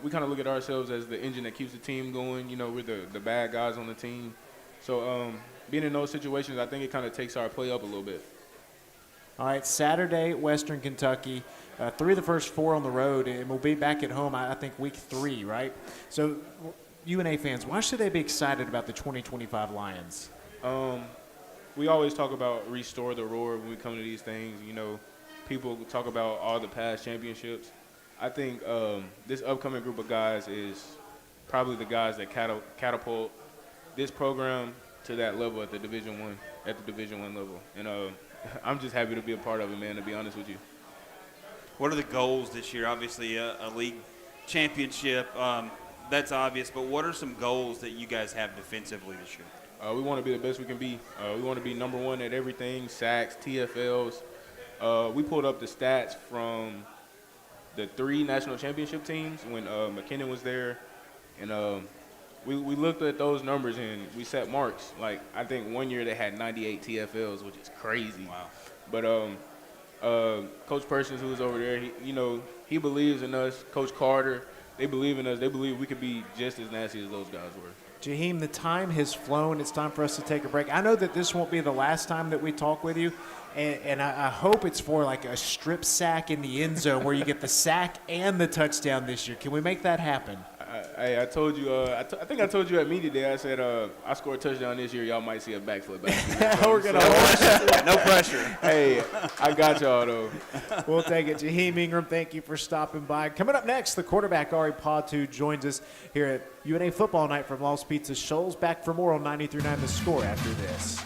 We kind of look at ourselves as the engine that keeps the team going. You know, we're the bad guys on the team. So being in those situations, I think it kind of takes our play up a little bit. All right, Saturday, Western Kentucky. 3 of the first 4 on the road, and we'll be back at home, I think, week 3, right? So, UNA fans, why should they be excited about the 2025 Lions? We always talk about restore the roar when we come to these things. You know, people talk about all the past championships. I think this upcoming group of guys is probably the guys that catapult this program to that level at the Division I level. And I'm just happy to be a part of it, man, to be honest with you. What are the goals this year? Obviously, a league championship, that's obvious, but what are some goals that you guys have defensively this year? We want to be the best we can be. We want to be number one at everything, sacks, TFLs. We pulled up the stats from the 3 national championship teams when McKinnon was there, and we looked at those numbers and we set marks. Like, I think one year they had 98 TFLs, which is crazy. Wow. But Coach Persons, who was over there, he believes in us. Coach Carter, they believe in us. They believe we could be just as nasty as those guys were. Jaheim, the time has flown. It's time for us to take a break. I know that this won't be the last time that we talk with you, and I hope it's for like a strip sack in the end zone where you get the sack and the touchdown this year. Can we make that happen? I told you, I think I told you at media day, I said, I scored a touchdown this year. Y'all might see a backflip back. We're gonna No pressure. Hey, I got y'all, though. We'll take it. Jaheim Ingram, thank you for stopping by. Coming up next, the quarterback Ari Patu joins us here at UNA Football Night from Lost Pizza Shoals. Back for more on 93.9 The Score after this.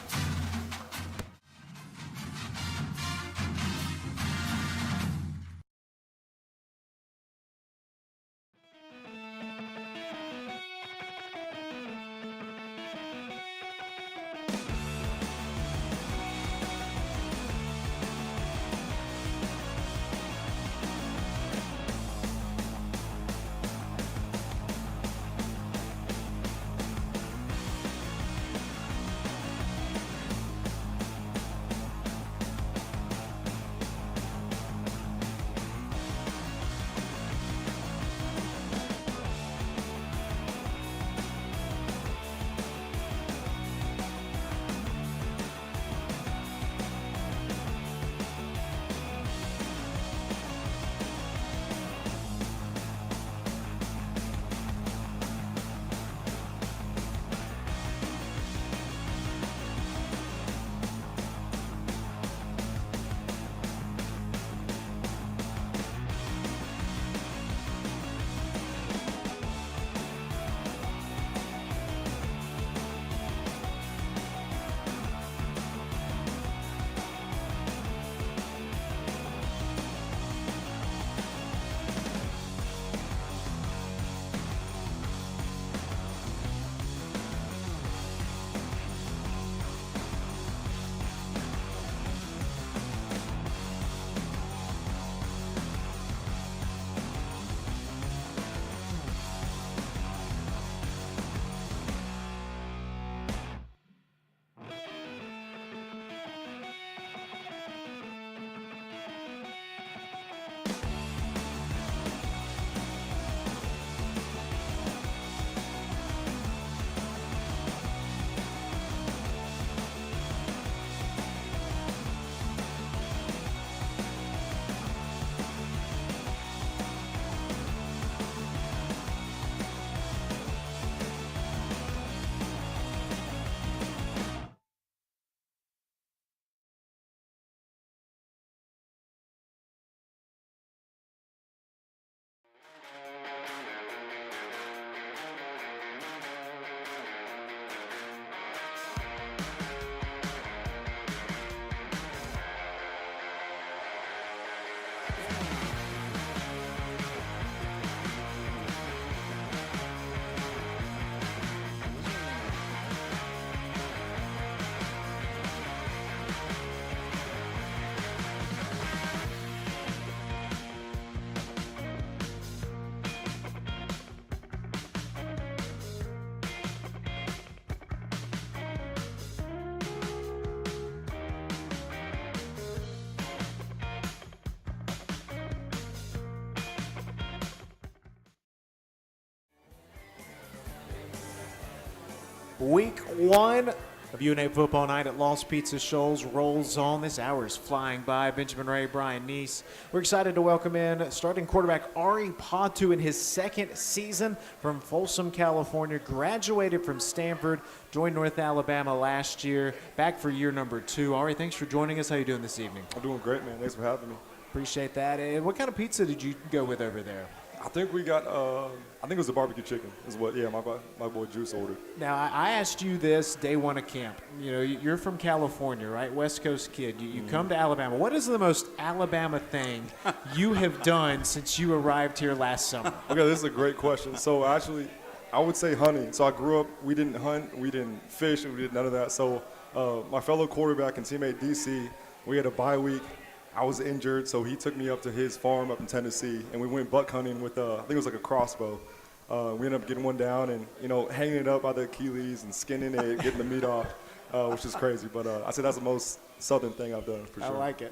Week 1 of UNA Football Night at Lost Pizza Shoals rolls on. This hour is flying by. Benjamin Ray, Brian Neese. We're excited to welcome in starting quarterback Ari Patu in his second season from Folsom, California. Graduated from Stanford, joined North Alabama last year. Back for year number 2. Ari, thanks for joining us. How you doing this evening? I'm doing great, man. Thanks for having me. Appreciate that. And what kind of pizza did you go with over there? I think we got, I think it was the barbecue chicken is what, my boy Juice ordered. Now, I asked you this day one of camp. You know, you're from California, right? West Coast kid. You come to Alabama. What is the most Alabama thing you have done since you arrived here last summer? Okay, this is a great question. So actually, I would say hunting. So I grew up, we didn't hunt, we didn't fish, we did none of that. So my fellow quarterback and teammate DC, we had a bye week. I was injured, so he took me up to his farm up in Tennessee, and we went buck hunting with I think it was like a crossbow. We ended up getting one down and, hanging it up by the Achilles and skinning it, getting the meat off, which is crazy. But I say that's the most southern thing I've done for sure. I like it.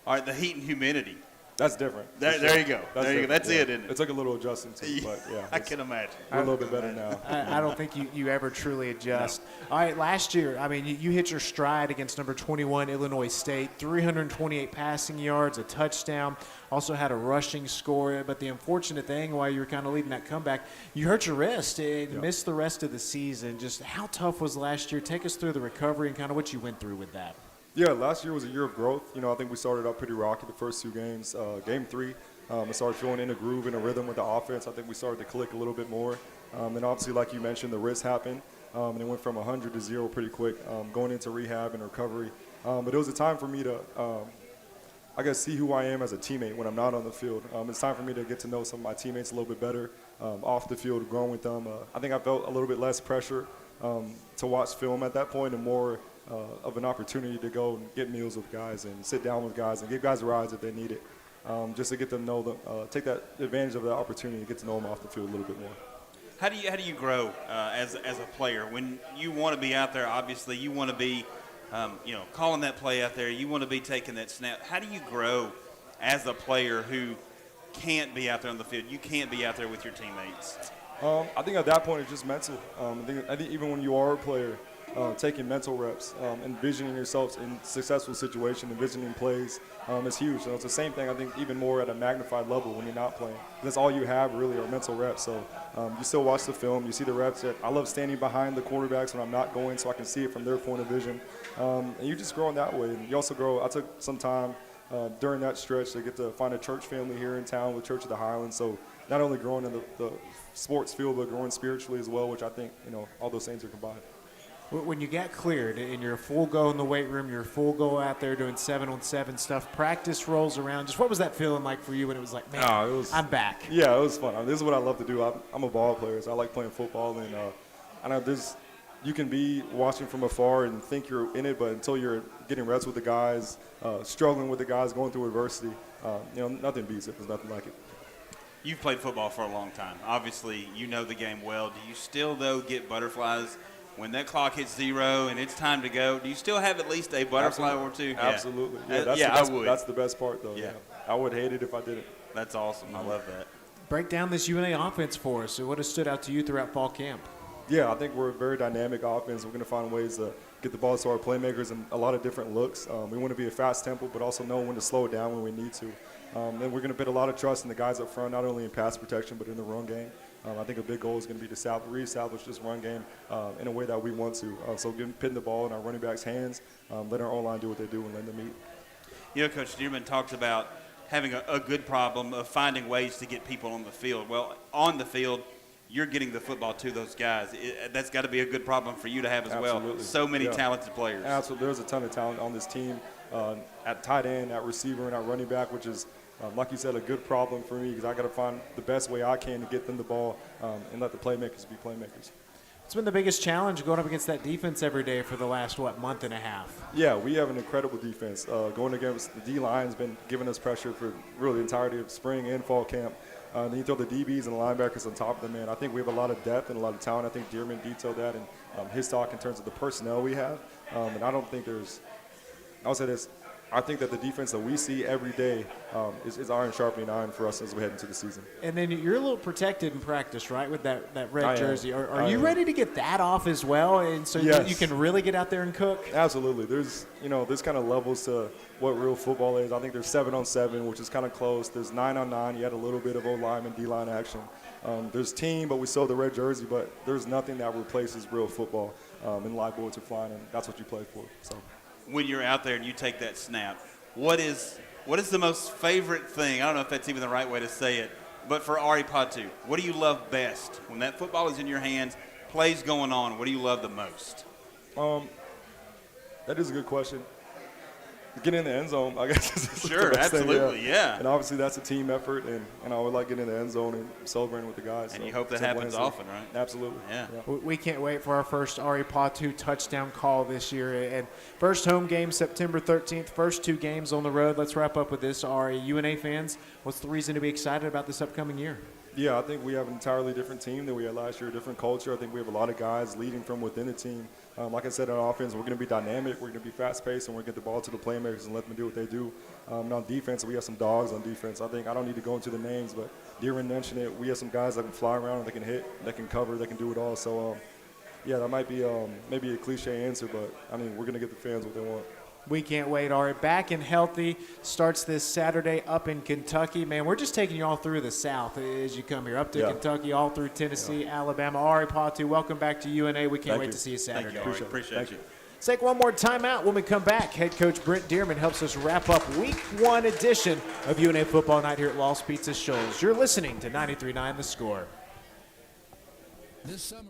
All right, the heat and humidity. That's different. There you go. There you go. That's it, isn't it? It took a little adjustment too, but yeah. I can imagine. We're a little bit better now. I don't think you ever truly adjust. No. All right, last year, I mean, you hit your stride against number 21 Illinois State, 328 passing yards, a touchdown, also had a rushing score. But the unfortunate thing, while you were kind of leading that comeback, you hurt your wrist and missed the rest of the season. Just how tough was last year? Take us through the recovery and kind of what you went through with that. Yeah, last year was a year of growth. I think we started out pretty rocky the first 2 games. Game 3, I started feeling in a groove, in a rhythm with the offense. I think we started to click a little bit more. And obviously, like you mentioned, the wrist happened. And it went from 100 to 0 pretty quick, going into rehab and recovery. But it was a time for me to, see who I am as a teammate when I'm not on the field. It's time for me to get to know some of my teammates a little bit better, off the field, growing with them. I think I felt a little bit less pressure to watch film at that point and more of an opportunity to go and get meals with guys and sit down with guys and give guys rides if they need it, just to get them to know them, take that advantage of the opportunity to get to know them off the field a little bit more. How do you grow as a player when you want to be out there? Obviously, you want to be, calling that play out there. You want to be taking that snap. How do you grow as a player who can't be out there on the field? You can't be out there with your teammates. I think at that point it's just mental. I think even when you are a player, taking mental reps, envisioning yourself in successful situations, envisioning plays is huge. So it's the same thing, I think, even more at a magnified level when you're not playing. That's all you have really are mental reps. So you still watch the film, you see the reps. I love standing behind the quarterbacks when I'm not going so I can see it from their point of vision. And you just grow in that way. And you also grow. I took some time during that stretch to get to find a church family here in town with Church of the Highlands. So not only growing in the sports field, but growing spiritually as well, which I think, all those things are combined. When you got cleared and you're full go in the weight room, you're full go out there doing 7-on-7 stuff, practice rolls around. Just what was that feeling like for you when it was like, man, I'm back? Yeah, it was fun. This is what I love to do. I'm a ball player, so I like playing football. And I know you can be watching from afar and think you're in it, but until you're getting reps with the guys, struggling with the guys, going through adversity, nothing beats it. There's nothing like it. You've played football for a long time. Obviously, you know the game well. Do you still, though, get butterflies when that clock hits 0 and it's time to go? Do you still have at least a butterfly or two? Absolutely. I would. That's the best part, though. Yeah. I would hate it if I didn't. That's awesome. I love that. Break down this UNA offense for us. So what has stood out to you throughout fall camp? Yeah, I think we're a very dynamic offense. We're going to find ways to get the ball to our playmakers in a lot of different looks. We want to be a fast tempo, but also know when to slow it down when we need to. And we're going to put a lot of trust in the guys up front, not only in pass protection, but in the run game. I think a big goal is going to be to reestablish this run game in a way that we want to. So putting the ball in our running backs' hands, let our O-line do what they do and let them eat. Coach Dearman talked about having a good problem of finding ways to get people on the field. Well, on the field, you're getting the football to those guys. That's got to be a good problem for you to have as Absolutely. well. So many talented players. Absolutely. There's a ton of talent on this team at tight end, at receiver, and at running back, which is, like you said, a good problem for me because I got to find the best way I can to get them the ball and let the playmakers be playmakers. It's been the biggest challenge going up against that defense every day for the last, month and a half? Yeah, we have an incredible defense. Going against the D-line's been giving us pressure for really the entirety of spring and fall camp. Then you throw the DBs and the linebackers on top of them, man. I think we have a lot of depth and a lot of talent. I think Dearman detailed that in his talk in terms of the personnel we have. And I don't think I'll say this, I think that the defense that we see every day is iron sharpening iron for us as we head into the season. And then you're a little protected in practice, right, with that red jersey. Are you ready to get that off as well, and so you can really get out there and cook? Absolutely. There's kind of levels to what real football is. I think there's 7-on-7, which is kind of close. There's 9-on-9. You had a little bit of O-line and D-line action. There's team, but we still have the red jersey, but there's nothing that replaces real football. And live bullets are flying, and that's what you play for. So. When you're out there and you take that snap, what is the most favorite thing? I don't know if that's even the right way to say it, but for Ari Patu, what do you love best? When that football is in your hands, plays going on, what do you love the most? That is a good question. Get in the end zone, I guess. Is the Sure, best thing, absolutely, yeah. And obviously that's a team effort, and I would like getting in the end zone and celebrating with the guys. And so you hope that it's a happens Wednesday. often, right? Absolutely. Yeah. We can't wait for our first Ari Patu touchdown call this year. And first home game September 13th, first 2 games on the road. Let's wrap up with this, Ari. UNA fans, what's the reason to be excited about this upcoming year? Yeah, I think we have an entirely different team than we had last year, a different culture. I think we have a lot of guys leading from within the team. Like I said, on offense, we're going to be dynamic, we're going to be fast-paced, and we're going to get the ball to the playmakers and let them do what they do. And on defense, we have some dogs on defense. I don't need to go into the names, but Dearman mentioned it. We have some guys that can fly around, and they can hit, they can cover, they can do it all. So, yeah, that might be maybe a cliche answer, but, I mean, we're going to get the fans what they want. We can't wait, Ari. Back and healthy starts this Saturday up in Kentucky. Man, we're just taking you all through the South as you come here, up to Kentucky, all through Tennessee, Alabama. Ari Patu, welcome back to UNA. We can't wait to see you Saturday. Thank you, Ari. Appreciate you. Let's take one more timeout. When we come back, head coach Brent Dearman helps us wrap up Week 1 edition of UNA Football Night here at Lost Pizza Shoals. You're listening to 93.9 The Score. This summer.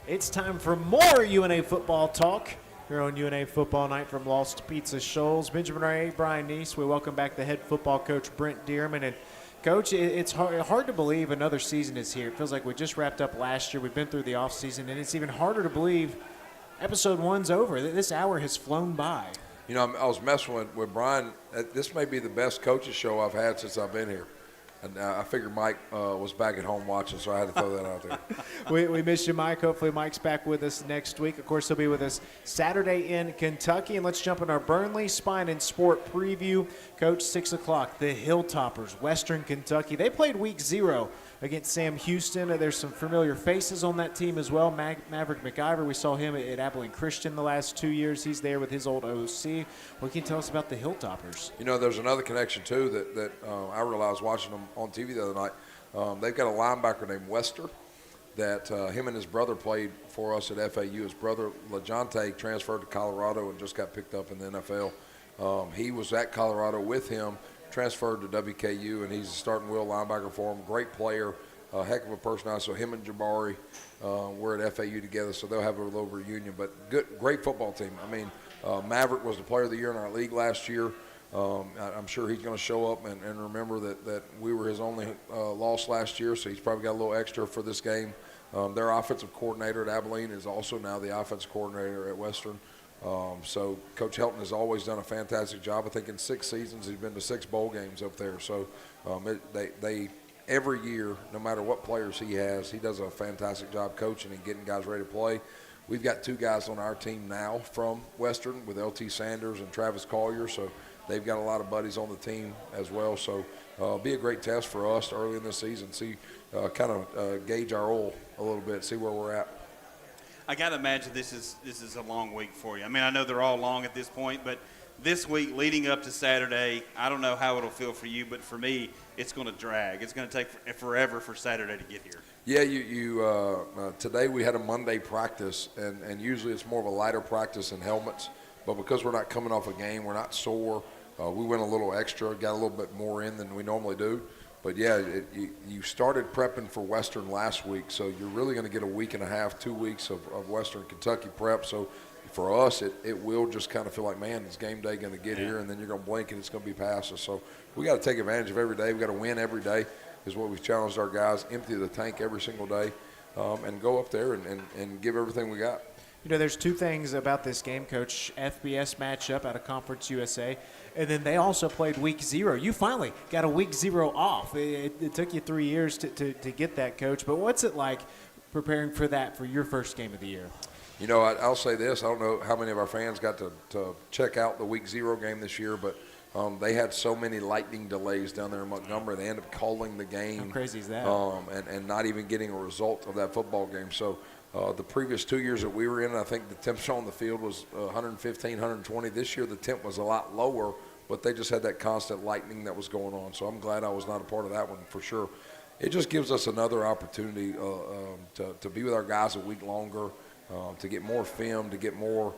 It's time for more UNA football talk here on UNA Football Night from Lost Pizza Shoals. Benjamin Ray, Brian Neese, we welcome back the head football coach Brent Dearman. And Coach, it's hard to believe another season is here. It feels like we just wrapped up last year. We've been through the offseason, and it's even harder to believe episode 1's over. This hour has flown by. You know, I was messing with Brian. This may be the best coaches show I've had since I've been here. And I figured Mike was back at home watching, so I had to throw that out there. We miss you, Mike. Hopefully Mike's back with us next week. Of course, he'll be with us Saturday in Kentucky. And let's jump in our Burnley Spine and Sport preview. Coach, 6 o'clock, the Hilltoppers, Western Kentucky. They played week 0 against Sam Houston. There's some familiar faces on that team as well. Maverick McIver, we saw him at Abilene Christian the last 2 years. He's there with his old OC. What can you tell us about the Hilltoppers? You know, there's another connection, too, that I realized watching them on TV the other night. They've got a linebacker named Wester that him and his brother played for us at FAU. His brother, LaJonte, transferred to Colorado and just got picked up in the NFL. He was at Colorado with him, transferred to WKU, and he's a starting wheel linebacker for him. Great player, a heck of a personality. So him and Jabari were at FAU together, so they'll have a little reunion. But great football team. I mean, Maverick was the player of the year in our league last year. I'm sure he's going to show up and remember that we were his only loss last year, so he's probably got a little extra for this game. Their offensive coordinator at Abilene is also now the offensive coordinator at Western. So Coach Helton has always done a fantastic job. I think in 6 seasons he's been to 6 bowl games up there. So they every year, no matter what players he has, he does a fantastic job coaching and getting guys ready to play. We've got 2 guys on our team now from Western with LT Sanders and Travis Collier. So they've got a lot of buddies on the team as well. So it'll be a great test for us early in this season. See, kind of gauge our oil a little bit, see where we're at. I got to imagine this is a long week for you. I mean, I know they're all long at this point, but this week leading up to Saturday, I don't know how it'll feel for you, but for me, it's going to drag. It's going to take forever for Saturday to get here. Yeah, today we had a Monday practice, and usually it's more of a lighter practice in helmets, but because we're not coming off a game, we're not sore. We went a little extra, got a little bit more in than we normally do. But, yeah, you started prepping for Western last week, so you're really going to get a week and a half, 2 weeks of Western Kentucky prep. So for us, it will just kind of feel like, man, it's game day going to get here, and then you're going to blink and it's going to be past us. So we got to take advantage of every day. We got to win every day is what we've challenged our guys. Empty the tank every single day and go up there and give everything we got. You know, there's 2 things about this game, Coach. FBS matchup out of Conference USA, and then they also played Week 0. You finally got a Week 0 off. It took you 3 years to get that, Coach. But what's it like preparing for that for your first game of the year? You know, I'll say this. I don't know how many of our fans got to check out the Week 0 game this year, but they had so many lightning delays down there in Montgomery. They ended up calling the game. How crazy is that? And not even getting a result of that football game. So the previous 2 years that we were in, I think the temperature on the field was 115, 120. This year the temp was a lot lower, but they just had that constant lightning that was going on. So I'm glad I was not a part of that one for sure. It just gives us another opportunity to be with our guys a week longer, to get more film, to get more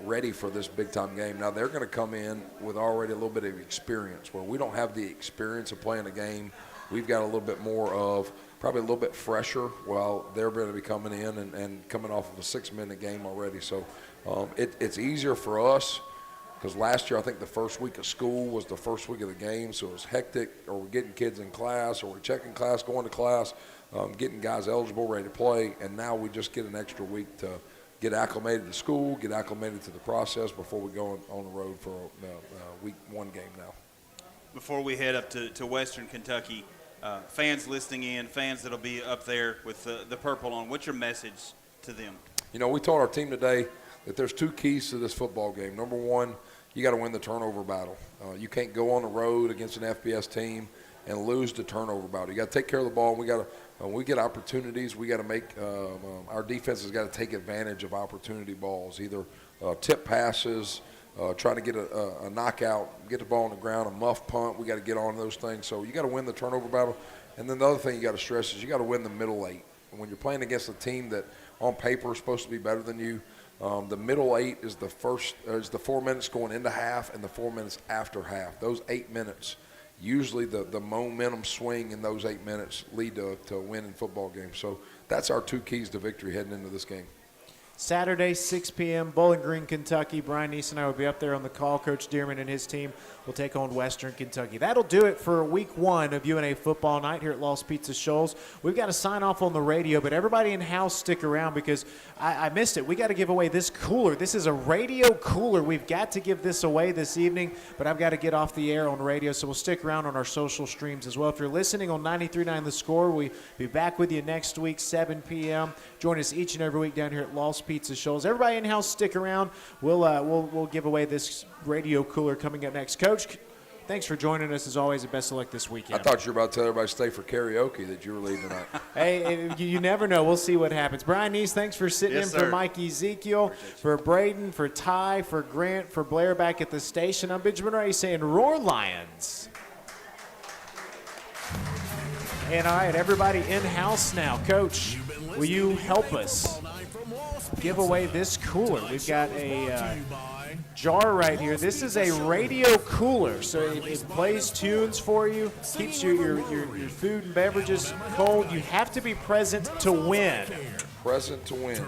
ready for this big-time game. Now, they're going to come in with already a little bit of experience, where we don't have the experience of playing a game. We've got a little bit more of probably a little bit fresher while they're going to be coming in and coming off of a 6-minute game already. So it's easier for us because last year I think the first week of school was the first week of the game, so it was hectic, or we're getting kids in class, or we're checking class, going to class, getting guys eligible, ready to play, and now we just get an extra week to get acclimated to school, get acclimated to the process before we go on the road for a Week 1 game now. Before we head up to Western Kentucky, fans listening in, fans that'll be up there with the purple on, what's your message to them? You know, we told our team today that there's 2 keys to this football game. Number 1, you got to win the turnover battle. You can't go on the road against an FBS team and lose the turnover battle. You got to take care of the ball. We got to when we get opportunities, we got to make our defense has got to take advantage of opportunity balls, either tip passes, trying to get a knockout, get the ball on the ground, a muff punt. We got to get on those things. So you got to win the turnover battle. And then the other thing you got to stress is you got to win the middle 8. And when you're playing against a team that on paper is supposed to be better than you, the middle 8 is the 4 minutes going into half and the 4 minutes after half. Those 8 minutes, usually the momentum swing in those 8 minutes lead to a winning football game. So that's our 2 keys to victory heading into this game. Saturday, 6 p.m., Bowling Green, Kentucky. Brian Neese and I will be up there on the call. Coach Dearman and his team will take on Western Kentucky. That'll do it for Week 1 of UNA Football Night here at Lost Pizza Shoals. We've got to sign off on the radio, but everybody in-house stick around because I missed it. We got to give away this cooler. This is a radio cooler. We've got to give this away this evening, but I've got to get off the air on radio, so we'll stick around on our social streams as well. If you're listening on 93.9 The Score, we'll be back with you next week, 7 p.m. Join us each and every week down here at Lost Pizza Shoals. Everybody in-house, stick around. We'll give away this radio cooler coming up next. Coach, thanks for joining us as always, and best of luck this I weekend. thought you were about to tell everybody to stay for karaoke that you were leading tonight. Hey, you never know. We'll see what happens. Brian Neese, thanks for sitting Yes, in for sir. Mike Ezekiel, for Braden, for Ty, for Grant, for Blair back at the station. I'm Benjamin Ray saying Roar Lions. And all right, everybody in-house now. Coach, will you help us give away this cooler? We've got a jar right here. This is a radio cooler, so it plays tunes for you, keeps your food and beverages cold. You have to be present to win. Present to win.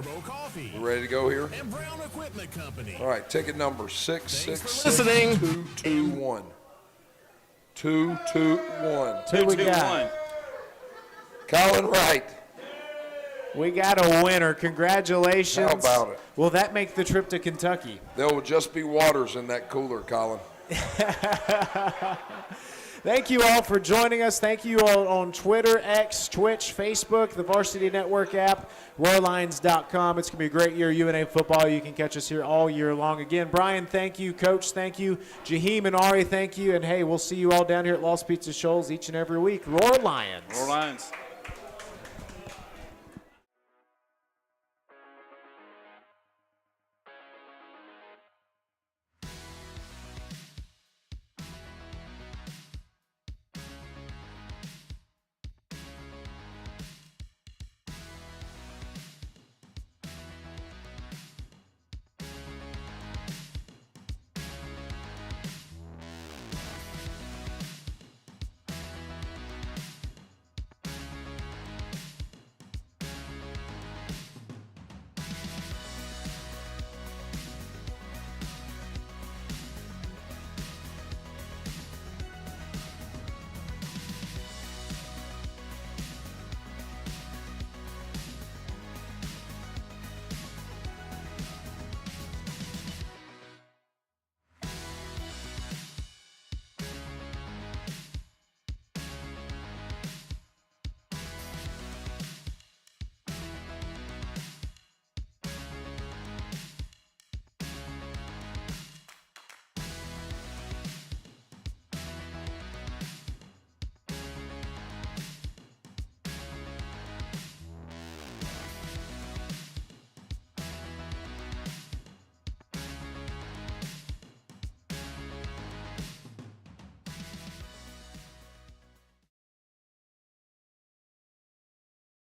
We ready to go here? All right, ticket number 666221. 221. Who we got? Colin Wright. We got a winner. Congratulations. How about it? Will that make the trip to Kentucky? There will just be waters in that cooler, Colin. Thank you all for joining us. Thank you all on Twitter, X, Twitch, Facebook, the Varsity Network app, RoarLions.com. It's going to be a great year of UNA football. You can catch us here all year long. Again, Brian, thank you. Coach, thank you. Jaheim and Ari, thank you. And, hey, we'll see you all down here at Lost Pizza Shoals each and every week. Roar Lions. Roar Lions.